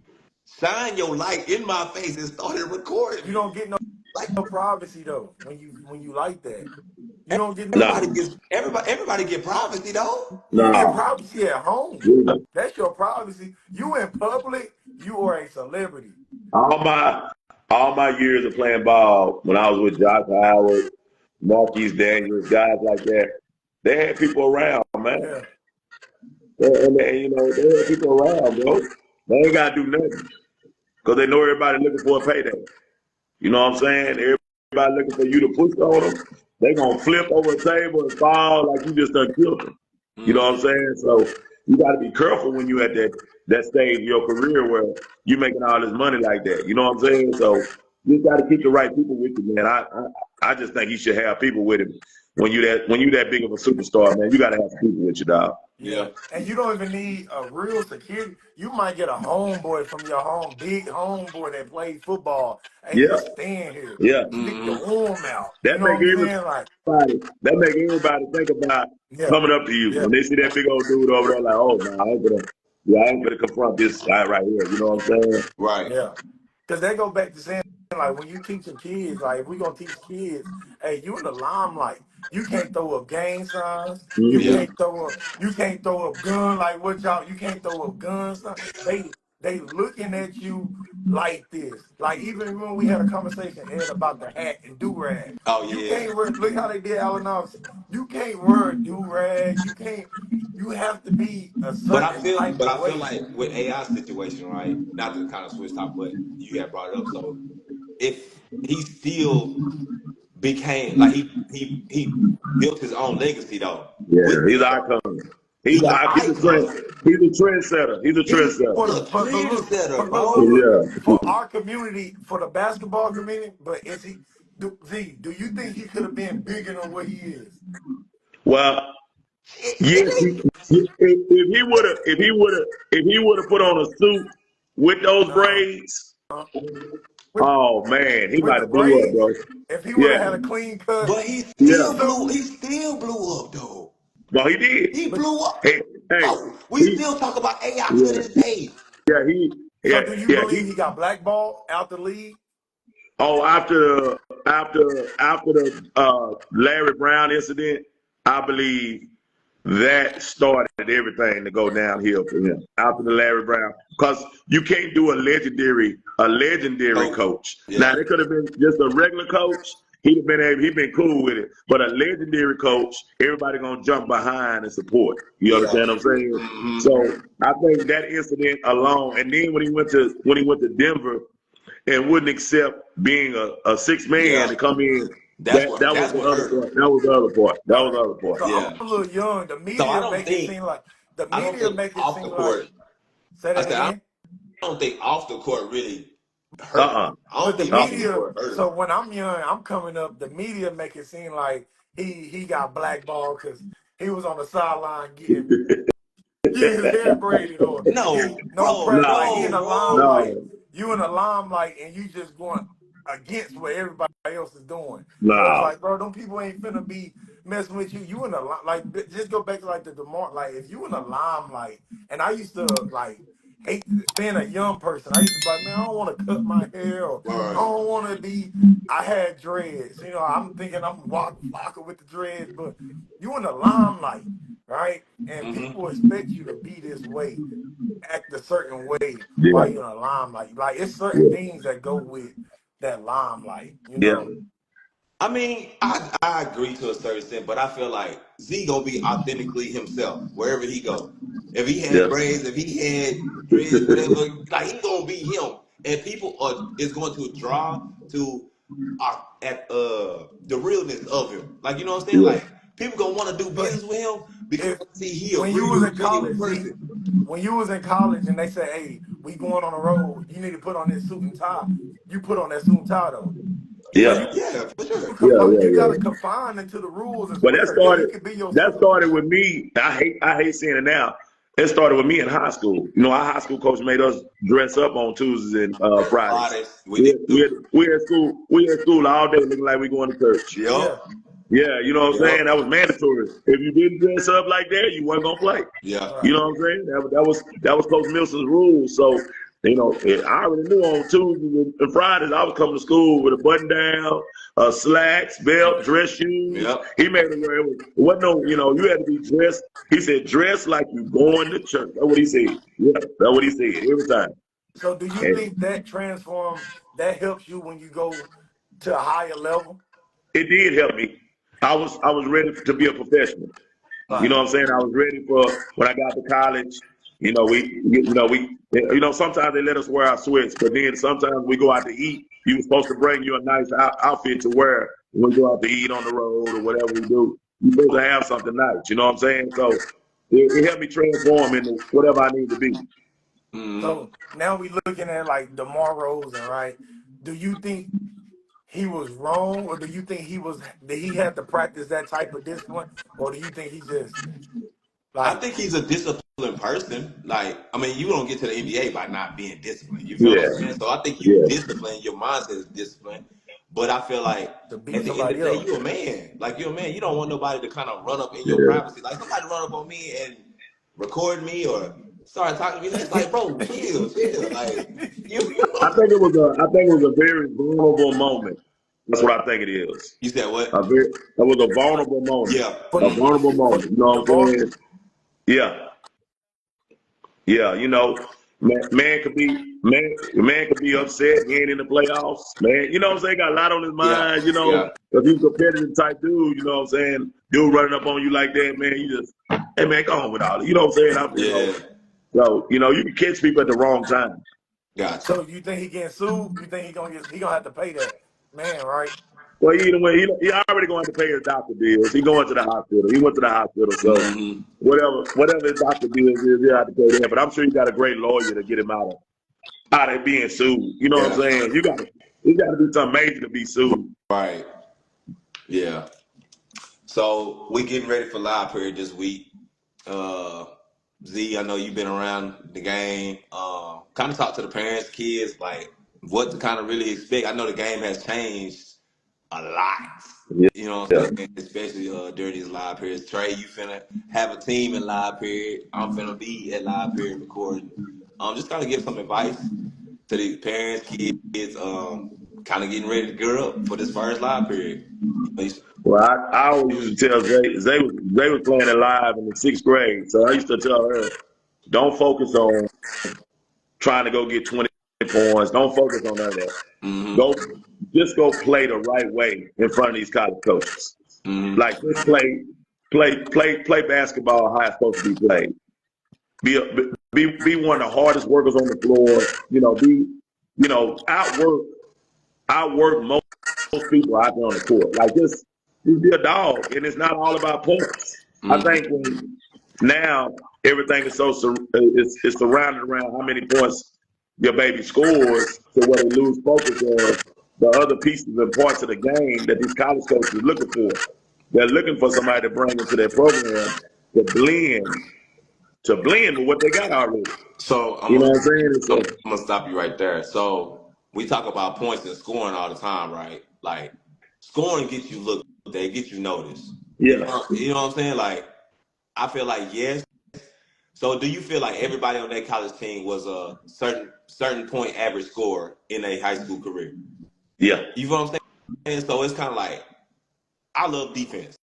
shine your light in my face, and started recording you me. don't get Like no privacy though when you like that. You don't get Nah, everybody none. gets everybody get privacy though. You get nah. privacy at home. Yeah. That's your privacy. You in public, you are a celebrity. All my all my years of playing ball, when I was with Josh Howard, Marquise Daniels, guys like that, they had people around, man. Yeah. And you know, they had people around, bro. They ain't gotta do nothing because they know everybody looking for a payday. You know what I'm saying? Everybody looking for you to push on them. They gonna flip over a table and fall like you just done killed them. You know what I'm Mm-hmm. saying? So you got to be careful when you at that stage of your career where you making all this money like that. You know what I'm saying? So you got to keep the right people with you, man. I just think you should have people with him when you that big of a superstar, man. You got to have some people with you, dog. Yeah, Yeah. and you don't even need a real security. You might get a homeboy from your home, big homeboy that played football. Hey, Yeah, just stand here, yeah. stick Mm-hmm. your arm out. You That know what make I'm saying? Like, everybody think about yeah, coming up to you yeah, when they see that big old dude over there. Like, oh no, I ain't gonna confront this guy right here. You know what I'm saying? Right. yeah. Because they go back to saying, like, when you teaching kids, like, if we gonna teach kids, hey, you in the limelight. You can't throw up gang signs. You Yeah. Mm-hmm. can't throw up. You can't throw up gun like what y'all. You can't throw up guns. They looking at you like this. Like even when we had a conversation, Ed, about the hat and do rag. Oh You yeah. can't wear. Look how they did Allen Iverson. You can't wear a do rag. You can't. You have to be a certain type But of I feel way. like with AI situation, right? Not to kind of switch top, but you had brought it up. So if he still became like he built his own legacy though Yeah, with he's an that though. icon. He's an He's a trend. icon. He's a trendsetter. He's a He's trendsetter. For the a but look, trendsetter, look bro. Yeah. for our community, for the basketball community. But is he do you think he could have been bigger than what he is? Well, yes. Nigga, If he would have put on a suit with those Uh, braids, uh, with oh man, he with might the have blew up, braids, bro. if he would have Yeah, had a clean cut but yeah. suit, he still blew up though. Well, he did. He but blew up. Hey, hey, Bro, we he, still talk about AI to yeah, this day. yeah, he, so yeah, do you yeah, believe he. he got blackballed out the league? Oh, after the Larry Brown incident, I believe that started everything to go downhill for him after the Larry Brown. Because you can't do a legendary Coach. coach. Now Yeah. it could have been just a regular coach. He'd been cool with it. But a legendary coach, everybody gonna jump behind and support. You Yeah. understand what I'm saying? Hmm. So I think that incident alone, and then when he went to Denver and wouldn't accept being a six man Yeah. to come in, That's that what was that's the what other hurt him. part. That was the other part. That All was the right. other part. So I'm Yeah. a little young. The So media make it seem like the I don't media think make it off the seem like court say I that said again. I don't think off the court really hurt him. Uh-uh. I But don't the think off the media, court hurt him. so when I'm young, I'm coming up, the media make it seem like he got blackballed because he was on the sideline getting his hair braided or No, no bro, prep. Like he in no, the No, bro. limelight, no, you in the limelight, and you just going against what everybody else is doing. So it's no. like, bro, them people ain't finna be messing with you. You in the like, just go back to like the Demar. Like if you in the limelight, and I used to like hate being a young person. I used to be like, man, I don't want to cut my hair, or All I right. don't want to be. I had dreads. You know, I'm thinking I'm walking with the dreads, but you in the limelight. right? And Mm-hmm. people expect you to be this way, act a certain way while Yeah, you're in a limelight. Like it's certain yeah, things that go with that limelight, you yeah, know. I mean, I agree to a certain extent, but I feel like Z gonna be authentically himself wherever he go. If he had yeah, braids, if he had dreads, whatever, like he gonna be him, and people are is going to draw to at the realness of him. Like you know what I'm saying? yeah, Like people gonna want to do But business with him because if see he a when you was real in genuine college, Z, person. when you was in college and they said, "Hey, we going on the road, you need to put on this suit and tie," you put on that suit and tie though. So Yeah, yeah, yeah, for sure. yeah, you yeah, got to yeah. confine into the rules and But that square. Yeah, started you can be that yourself. started with me. I hate seeing it now. It started with me in high school. You know, our high school coach made us dress up on Tuesdays and Fridays. Fridays we did too. We at school all day looking like we going to church. Yeah. Yup, Yeah, you know what I'm saying? yup, That was mandatory. If you didn't dress up like that, you wasn't gonna play. yeah. You Right. know what I'm saying? That was Coach Milson's rules. So, I already knew on Tuesdays and Fridays I was coming to school with a button down, slacks, belt, dress shoes. Yep. He made it where it wasn't no, you had to be dressed. He said, dress like you going to church. That's what he said. Yeah, that's what he said every time. So do you And think that helps you when you go to a higher level? it did help me. I was ready to be a professional. You know Right. what I'm saying? I was ready for when I got to college. Sometimes they let us wear our sweats, but then sometimes we go out to eat. You were supposed to bring you a nice outfit to wear when we go out to eat on the road or whatever we do. You're supposed to have something nice. You know what I'm saying? So it helped me transform into whatever I need to be. Mm-hmm. So now we looking at like DeMar DeRozan, right? Do you think he was wrong, or do you think that he had to practice that type of discipline, or do you think he just I like think he's a disciplined person. Like, I mean, you don't get to the NBA by not being disciplined. You feel what Yeah, I'm saying? So I think you yeah, disciplined, your mindset is disciplined. But I feel like to beat at the end of somebody the day, else? you a man. Like you're a man. You don't want nobody to kind of run up in your yeah. privacy. Like somebody run up on me and record me or start talking to me. It's like, bro, chill, chill. Like you I think it was a very vulnerable moment. That's what I think it is. you said A what? very, that was a vulnerable moment. Yeah. For A Mm-hmm. vulnerable for moment. You know what I'm DeMar, saying? Yeah, yeah. Man could be upset. He ain't in the playoffs. Man, you know what I'm saying? Got a lot on his Yeah. mind. Yeah. Because he's a competitive type dude. You know what I'm saying? Dude running up on you like that, man. You just, hey man, go on with all it. You know what I'm saying? Yeah. So you can catch people at the wrong time. Gotcha. so you think he getting sued? You think he gonna have to pay that man, right? Well, either way, he already going to pay his doctor bills. He going to the hospital. He went to the hospital, so Mm-hmm. whatever his doctor bills is, he'll have to pay that. But I'm sure you got a great lawyer to get him out of being sued. You know what I'm Yeah. saying? You got to do something major to be sued. Right. Yeah. So we getting ready for live period this week. Uh, Z, I know you've been around the game. Kind of talk to the parents, kids, like what to kind of really expect. I know the game has changed a lot. Yeah, You know what yeah. I'm saying? Especially during these live periods. Trey, you finna have a team in live period. I'm finna be at live period recording. Just kind of give some advice to these parents, kids, kind of getting ready to gear up for this first live period. Well, I always used to tell Zay was playing it live in the sixth grade, so I used to tell her, don't focus on trying to go get 20 points. Don't focus on none of that. Mm-hmm. Just go play the right way in front of these college coaches. Mm-hmm. Like just play basketball how it's supposed to be played. Be one of the hardest workers on the floor. Outwork most people out there on the court. Like just be a dog, and it's not all about points. I Mm-hmm. think now everything is it's surrounded around how many points your baby scores, to where they lose focus of the other pieces and parts of the game that these college coaches are looking for. They're looking for somebody to bring into their program to blend with what they got already. So You know what I'm saying? I'm So gonna stop you right there. So we talk about points and scoring all the time, right? Like scoring gets you looked at, it gets you noticed. yeah, You know what I'm saying? Like I feel like yes. So do you feel like everybody on that college team was a certain point average scorer in a high school career? yeah, You feel what I'm saying? So it's kind of like I love defense,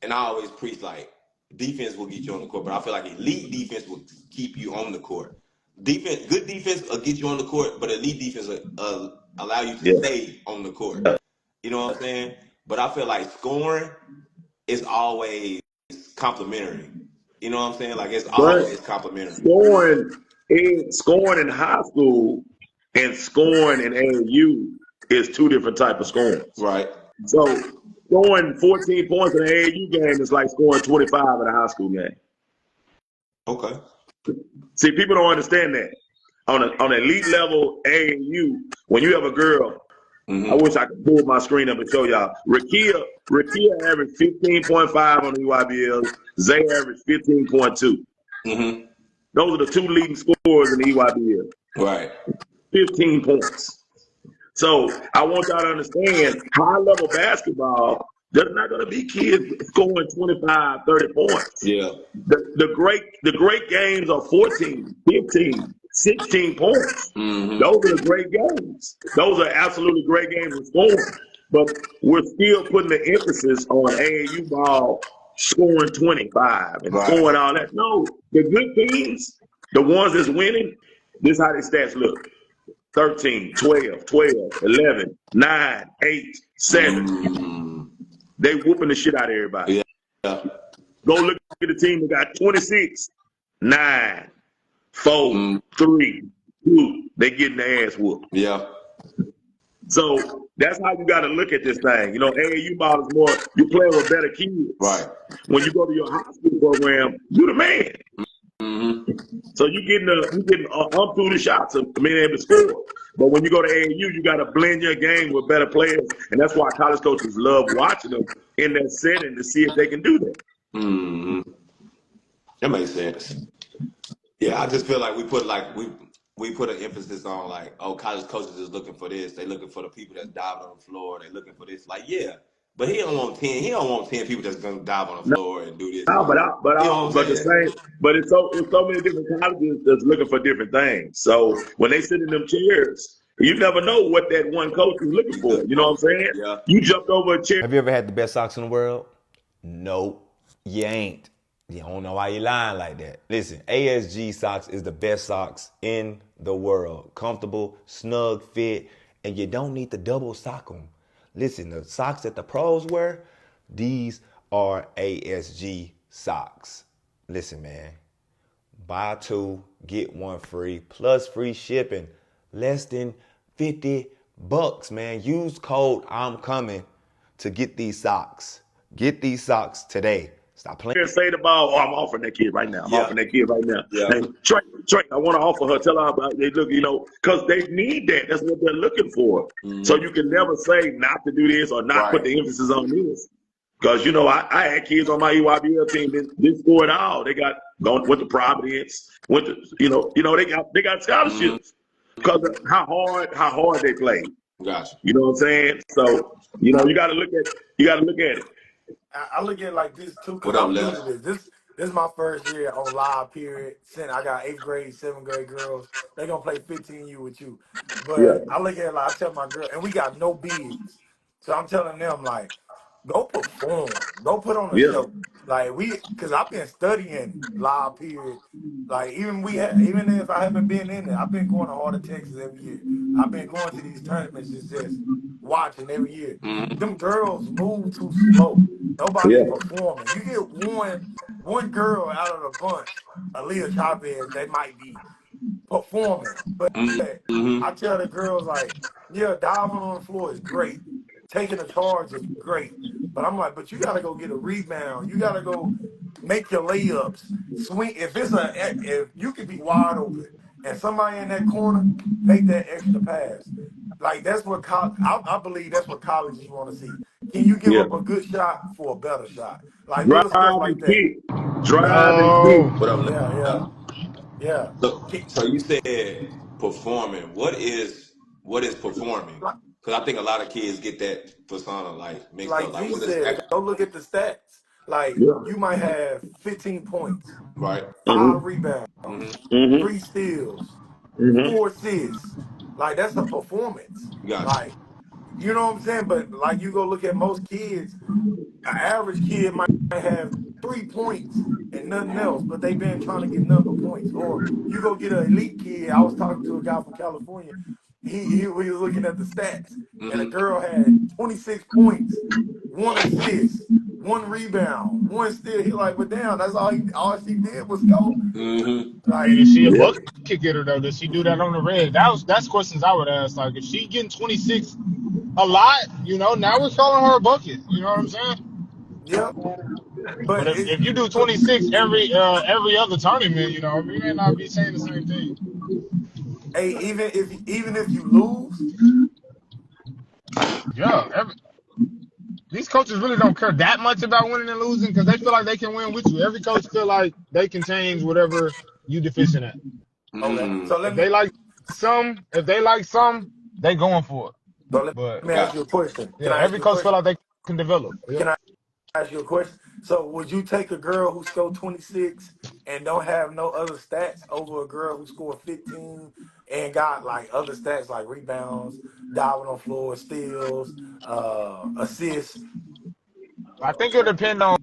and I always preach like defense will get you on the court, but I feel like elite defense will keep you on the court. Good defense will get you on the court, but elite defense will allow you to Yeah. stay on the court. You know what I'm saying? But I feel like scoring is always complimentary. You know what I'm saying? Like it's But always complimentary. scoring in high school and scoring in AAU is two different type of scoring. Right. So scoring 14 points in an AAU game is like scoring 25 in a high school game. Okay. See, people don't understand that. On elite level AAU, when you have a girl, I wish I could pull my screen up and show y'all. Rakia averaged 15.5 on the EYBL. Zay averaged 15.2. Those are the two leading scorers in the EYBL. Right. 15 points. So I want y'all to understand, high-level basketball, there's not going to be kids scoring 25, 30 points. Yeah. The great games are 14, 15, 16 points. Those are the great games. Those are absolutely great games of scoring. But we're still putting the emphasis on AAU ball scoring 25 and scoring all that. No, the good teams, the ones that's winning, this is how their stats look. 13, 12, 12, 11, 9, 8, 7. They whooping the shit out of everybody. Yeah. Go look at the team that got 26, 9, 4, 3, 2. They getting their ass whooped. Yeah. So that's how you got to look at this thing. You know, AAU ball is more, you playing with better kids. Right. When you go to your high school program, you the man. So you getting up through the shots of being able to score. But when you go to AAU, you got to blend your game with better players, and that's why college coaches love watching them in that setting to see if they can do that. That makes sense. Yeah, I just feel like we put an emphasis on like, oh, college coaches is looking for this. They looking for the people that's diving on the floor. They looking for this. Like, yeah, but he don't want 10. He don't want 10 people that's gonna dive on the floor and do this. No, but it's so many different colleges that's looking for different things. So when they sit in them chairs, you never know what that one coach is looking for. You know what I'm saying? Yeah. You jumped over a chair. Have you ever had the best socks in the world? Nope, you ain't. You don't know why you lying like that. Listen, ASG socks is the best socks in the world. Comfortable, snug fit, and you don't need to double sock them. Listen, the socks that the pros wear, these are ASG socks. Listen, man, buy two, get one free, plus free shipping. Less than $50, man. Use code I'm coming to get these socks. Get these socks today. Stop playing. Say the ball. Oh, I'm offering that kid right now. I'm offering that kid right now. Yeah. Hey, Trey, I want to offer her. Tell her about they look, because they need that. That's what they're looking for. So you can never say not to do this or not put the emphasis on this. Because I had kids on my EYBL team that didn't score at all. They went to Providence. Went to they got scholarships because of how hard they played. Gotcha. You know what I'm saying? So you got to look at it. I look at it like this too, because I'm new to this. This is my first year on live period. I got 8th grade, 7th grade girls. They're going to play 15U with you. But I look at it like, I tell my girl, and we got no bigs. So I'm telling them, like, go perform. Go put on a show. Like, because I've been studying live period. Like, even if I haven't been in it, I've been going to Heart of Texas every year. I've been going to these tournaments, just watching every year. Them girls move too slow. Nobody's performing. You get one girl out of the bunch, Aaliyah Chavez, they might be performing. But I tell the girls, like, yeah, diving on the floor is great. Taking a charge is great. But I'm like, but you got to go get a rebound. You got to go make your layups. Swing. If you could be wide open and somebody in that corner, make that extra pass. Like, that's what I believe that's what colleges want to see. Can you give up a good shot for a better shot? Like little stuff like that. Drive and kick. What up? Yeah. So you said performing. What is performing? Because I think a lot of kids get that persona mixed up. Like Z said, go look at the stats. Like you might have 15 points, right? 5 rebounds, 3 steals, 4 assists. Like that's a performance. Gotcha. Like, you know what I'm saying? But like you go look at most kids, an average kid might have 3 points and nothing else, but they been trying to get nothing but points. Or you go get an elite kid. I was talking to a guy from California. He was looking at the stats, and a Mm-hmm. girl had 26 points, 1 assist, 1 rebound, 1 steal. He like, but damn, that's all she did was go. Mm-hmm. Like, Is she a Yeah. bucket getter though? Does she do that on the red? That's questions I would ask. Like if she getting 26 a lot, now we're calling her a bucket. You know what I'm saying? yep. But But if you do but 26 every other tournament, we may not be saying the same thing. hey, even if you lose, Yeah, these coaches really don't care that much about winning and losing because they feel like they can win with you. Every coach feel like they can change whatever you deficient at. okay. Mm-hmm. So If they like some, they going for it. let But me ask you Gotcha. a question. yeah, Can I ask every you a coach feel question? like they can develop. Yeah. Can I ask you a question? So would you take a girl who scored 26 and don't have no other stats over a girl who scored 15 and got like other stats like rebounds, diving on floor, steals, assists? I think it would depend on.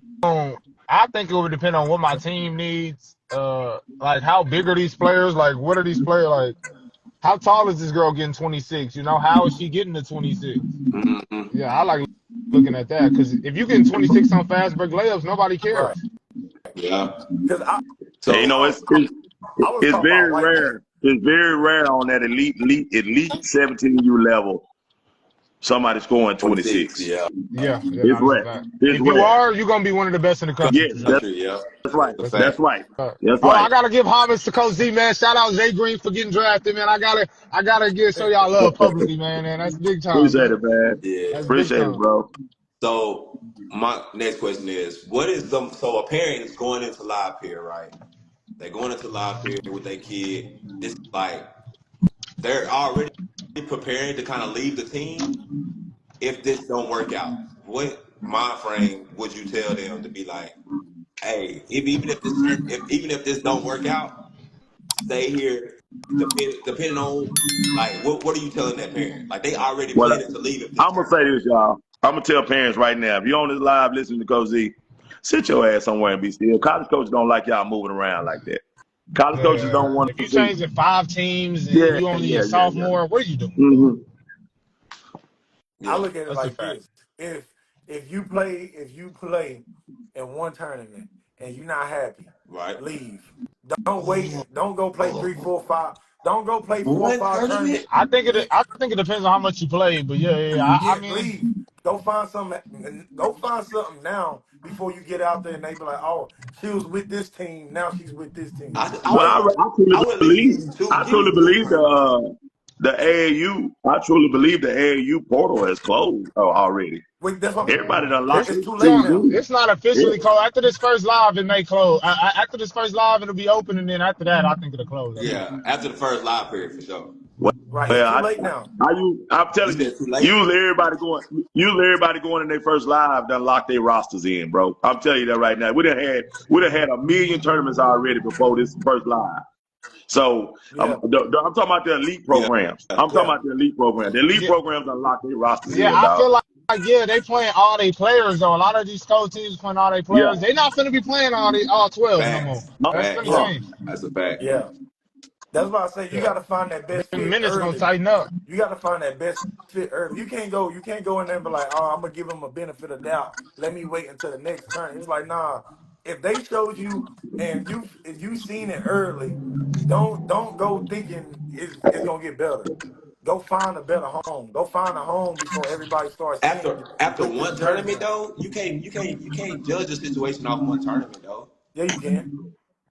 I think it would depend on what my team needs. Like how big are these players? Like what are these players like? How tall is this girl getting 26? How is she getting to 26? Mm-hmm. Yeah, I like looking at that because if you getting 26 on fast break layups, nobody Right. cares. Yeah. Because And So I was it's talking about very white man. rare. It's very rare on that elite 17U level. Somebody scoring 26. 26. Yeah. Yeah, yeah, It's no, that's a rare. fact. It's If you rare. are, you're gonna be one of the best in the country Yes, for sure. Country. Yeah. that's right. The That's That's fact. right. Hold That's on, right. I gotta give homage to Coach Z, man. Shout out Zay Green for getting drafted, man. I gotta show y'all love publicly, man. And that's big time, Appreciate man. it, man. Yeah. That's big Appreciate it, time. bro. So my next question is, what is them? So a parent is going into live peer, right? They're going into live peer with their kid. It's like they're already preparing to kind of leave the team if this don't work out. What mind frame would you tell them to be like, hey, even if this don't work out, stay here. Depending on like what are you telling that parent? Like they already Well, planning to leave if this I'm gonna turns say out. this, y'all. I'm gonna tell parents right now. If you're on this live listening to Coach Z, sit your ass somewhere and be still. College coaches don't like y'all moving around like that. College coaches Yeah. don't want If to you see. change it 5 teams and Yeah, you only a yeah, yeah, yeah. sophomore, what are you doing? Mm-hmm. I Yeah, look at it That's a like fact. this: if you play in one tournament and you're not happy, right. leave. Don't wait. Don't go play three, four, five. Don't go play four or One five tournament. tournaments. I think it depends on how much you play, but yeah. I Yeah, mean, leave. Go find something. Go find something now before you get out there and they be like, "Oh, she was with this team. Now she's with this team." I Well, would Wait. I truly I would at least believe. I give truly you two. believe the AAU. I truly believe the AAU portal has closed already. Wait. That's what Everybody done I'm. locked It's it's too late so now. things it's not in. officially closed. After this first live, it may close. After this first live, it'll be open, and then after that, I think it'll close. I think. Yeah, after the first live period for sure. Well, Right. It's too I, late now. I'm You telling you, said too late. usually everybody going in their first live done lock their rosters in, bro. I'm telling you that right now. We done had a million tournaments already before this first live. So Yeah. I'm talking about the elite Yeah, programs. I'm talking Yeah. about the elite program. The elite Yeah, programs done lock their rosters yeah. in, I dog. feel like yeah, they playing all their players though. A lot of these coach teams playing all their Yeah. players. They not finna be playing all 12 no more. facts, That's finna facts. Yeah. change. That's a fact. Yeah. That's why I say you Yeah, got to find that best the fit minutes gonna early. tighten up. You got to find that best fit early. You can't go in there and be like, oh, I'm gonna give them a benefit of doubt. Let me wait until the next turn. It's like, nah. If they showed you and if you seen it early, don't go thinking it's gonna get better. Go find a better home. Go find a home before everybody starts seeing you After with this one jersey tournament on. though, you can't judge the situation off one tournament though. Yeah, you can.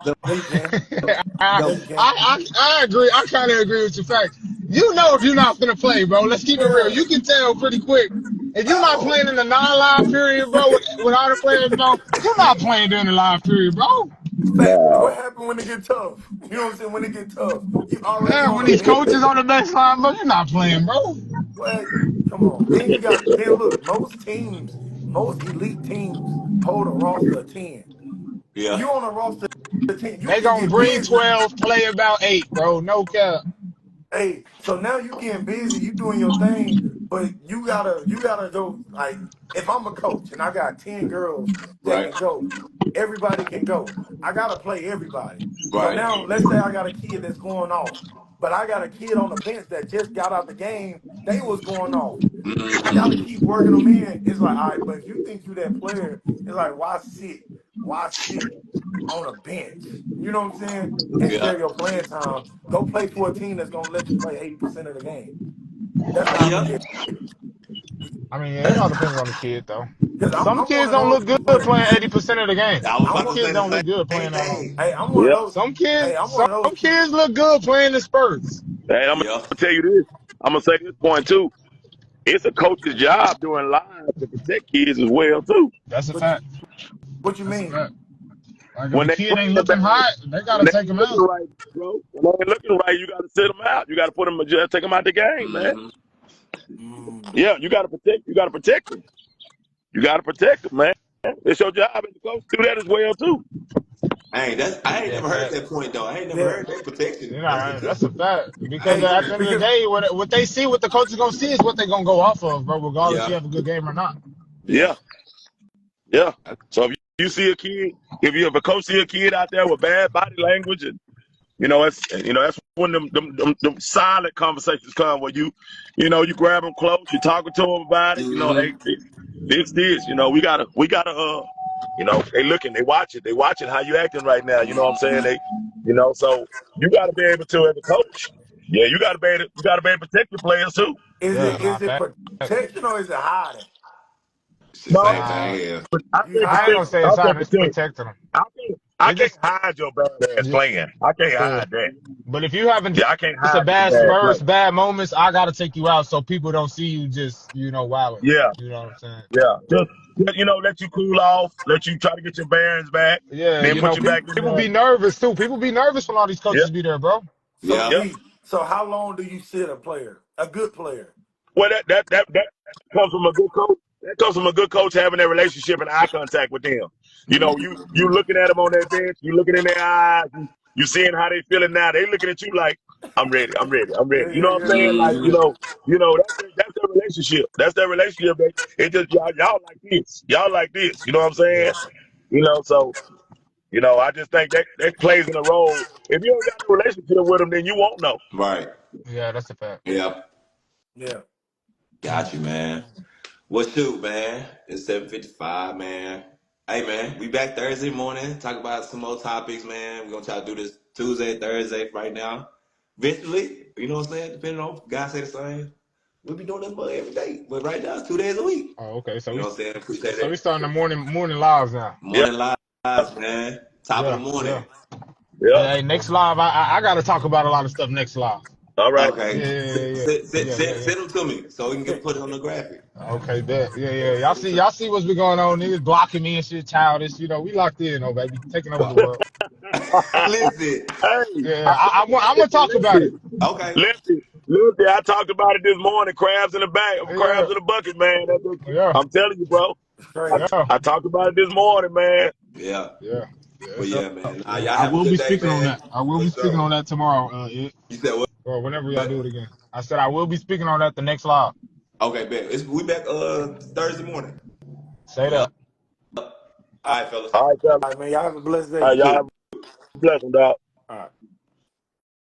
The, Yeah, you can. I, Yeah, the you can. I agree. I kind of agree with your fact. If you're not gonna play, bro. Let's keep it real. Yeah. You can tell pretty quick. If you're not Oh. playing in the non-live period, bro, with all the players, bro, you're not playing during the live period, bro. Fact. What No. happened when it get tough? You know what I'm saying? When it get tough, you already Yeah, on when a these bench. coaches on the baseline, bro, you're not playing, bro. What? Come on. Then look, most elite teams hold a roster of 10. yeah. You on a roster of 10, you They can gonna get bring busy. 12, play about 8, bro. No cap. Hey, so now you getting busy, you doing your thing, But you gotta go. Like, if I'm a coach and I got 10 girls that Right. can go, everybody can go. I gotta play everybody. So Right. now let's say I got a kid that's going off, but I got a kid on the bench that just got out the game. They was going off. I got to Mm-hmm. keep working them in. It's like, all right, but if you think you that player, it's like, why sit? Why sit on a bench? You know what I'm saying? And Yeah. share your playing time. Go play for a team that's gonna let you play 80% of the game. That's how I look Yeah. at it. I mean, yeah, it all depends on the kid though. Because Some I'm one kids of don't those look school good players. playing 80% of the game. I was I'm Some about to one, say kids the don't look good same playing that long. thing. hey, I'm one of Yeah. those. Some Hey, kids, I'm one some of those kids kids. look good playing in spurts. And I'm Yeah. gonna tell you this. I'm gonna say this point too. It's a coach's job doing live to protect kids as well too. That's a What fact. what you That's a mean? fact. Like if When a they kid ain't playing looking bad, hot, they when gotta they take ain't him looking out. right, bro. When they ain't looking right, you gotta sit them out. You gotta put them, just take them out the game, man. Mm-hmm. Mm. Yeah, you gotta protect. You gotta protect them. You gotta protect them, man. It's your job as a coach to do that as well too. I ain't Yeah, never heard fact. that point though. I ain't never Yeah. heard that protection. You That's know, a good that's a one. fact. Because Hey, at the end of the because day, what they see, what the coach is gonna see is what they gonna go off of, bro. Regardless you Yeah. have a good game or not. Yeah. Yeah, yeah. So if you see a kid, if a coach see a kid out there with bad body language and that's when them silent conversations come where you grab them close, you talking to them about it. Hey, Mm-hmm. fix this. We gotta. They watching how you acting right now. You know what I'm saying? Mm-hmm. So you gotta be able to as a coach. Yeah, you gotta be able to protect your players too. Yeah, nah, is it fact. protection or is it hiding? It's the No, same Nah, thing here. I You can't I ain't hiding gonna protect. them. say I it's can't hard. It's protect. protecting them. I It can't just, hide your bad ass yeah, playing. I can't yeah. hide that. But if you having Yeah, I can't just a hide your bad bad play. spurs, bad moments, I gotta take you out so people don't see you just, wilding. Yeah, You know what I'm saying? yeah. Just let you cool off, let you try to get your bearings back, Yeah, then put you back in people there. be nervous too. People be nervous when all these Yeah, coaches be there, bro. So Yeah. yeah. D, so how long do you sit a player? A good player. Well, that comes from a good coach. That comes from a good coach having that relationship and eye contact with them. You looking at them on that bench, you looking in their eyes, you seeing how they feeling now. They looking at you like, I'm ready, I'm ready, I'm Yeah, ready. You yeah, know what I'm yeah, saying? yeah, Like, Mm-hmm. that's their relationship. That's their relationship. It just y'all like this. Y'all like this. You know what I'm yeah, saying? So I just think that plays in a role. If you ain't got no relationship with them, then you won't know. Right. Yeah, that's a fact. Yeah. yeah. Got you, man. Well, shoot, man. It's 7:55, man. Hey, man. We back Thursday morning. Talk about some more topics, man. We're gonna try to do this Tuesday, Thursday right now. Eventually, you know what I'm saying? Depending on if God say the same. We'll be doing this mother every day. But right now, it's 2 days a week. Oh, okay. You know what I'm saying? Appreciate So we that. starting the morning lives now. Yeah, Morning lives, man. Top of the Yeah, morning. yeah. yeah. Hey, next live, I gotta talk about a lot of stuff next live. All right. Yeah, Okay. yeah, yeah, yeah, yeah, yeah. Send them to me so we can get put it on the graphic. Okay, bet. Yeah, yeah. Send them to me. Y'all see what's been going on. Niggas blocking me and shit, childish. We locked in, oh baby, taking over the world. Listen. Hey, Yeah, yeah. I'm gonna talk about it. listen, Okay. listen. I talked about it this morning. Crabs in the bag, Yeah, crabs in the bucket, man. yeah, I'm telling you, bro. It's I, crazy. yeah, I talked about it this morning, man. Yeah. yeah, yeah. But It's yeah, up. man. Nah, Yeah, y'all I have a will be good day, speaking on man. that. I will For be speaking sure. on that tomorrow. You said what? Or whenever y'all do it But again. I said I will be speaking on that the next live. okay, bet. We back Thursday morning. Say Yep. that. All right, fellas. All right, fellas. All right, man. Y'all have a blessed All day. right, You y'all too. have a blessing, dog. All right.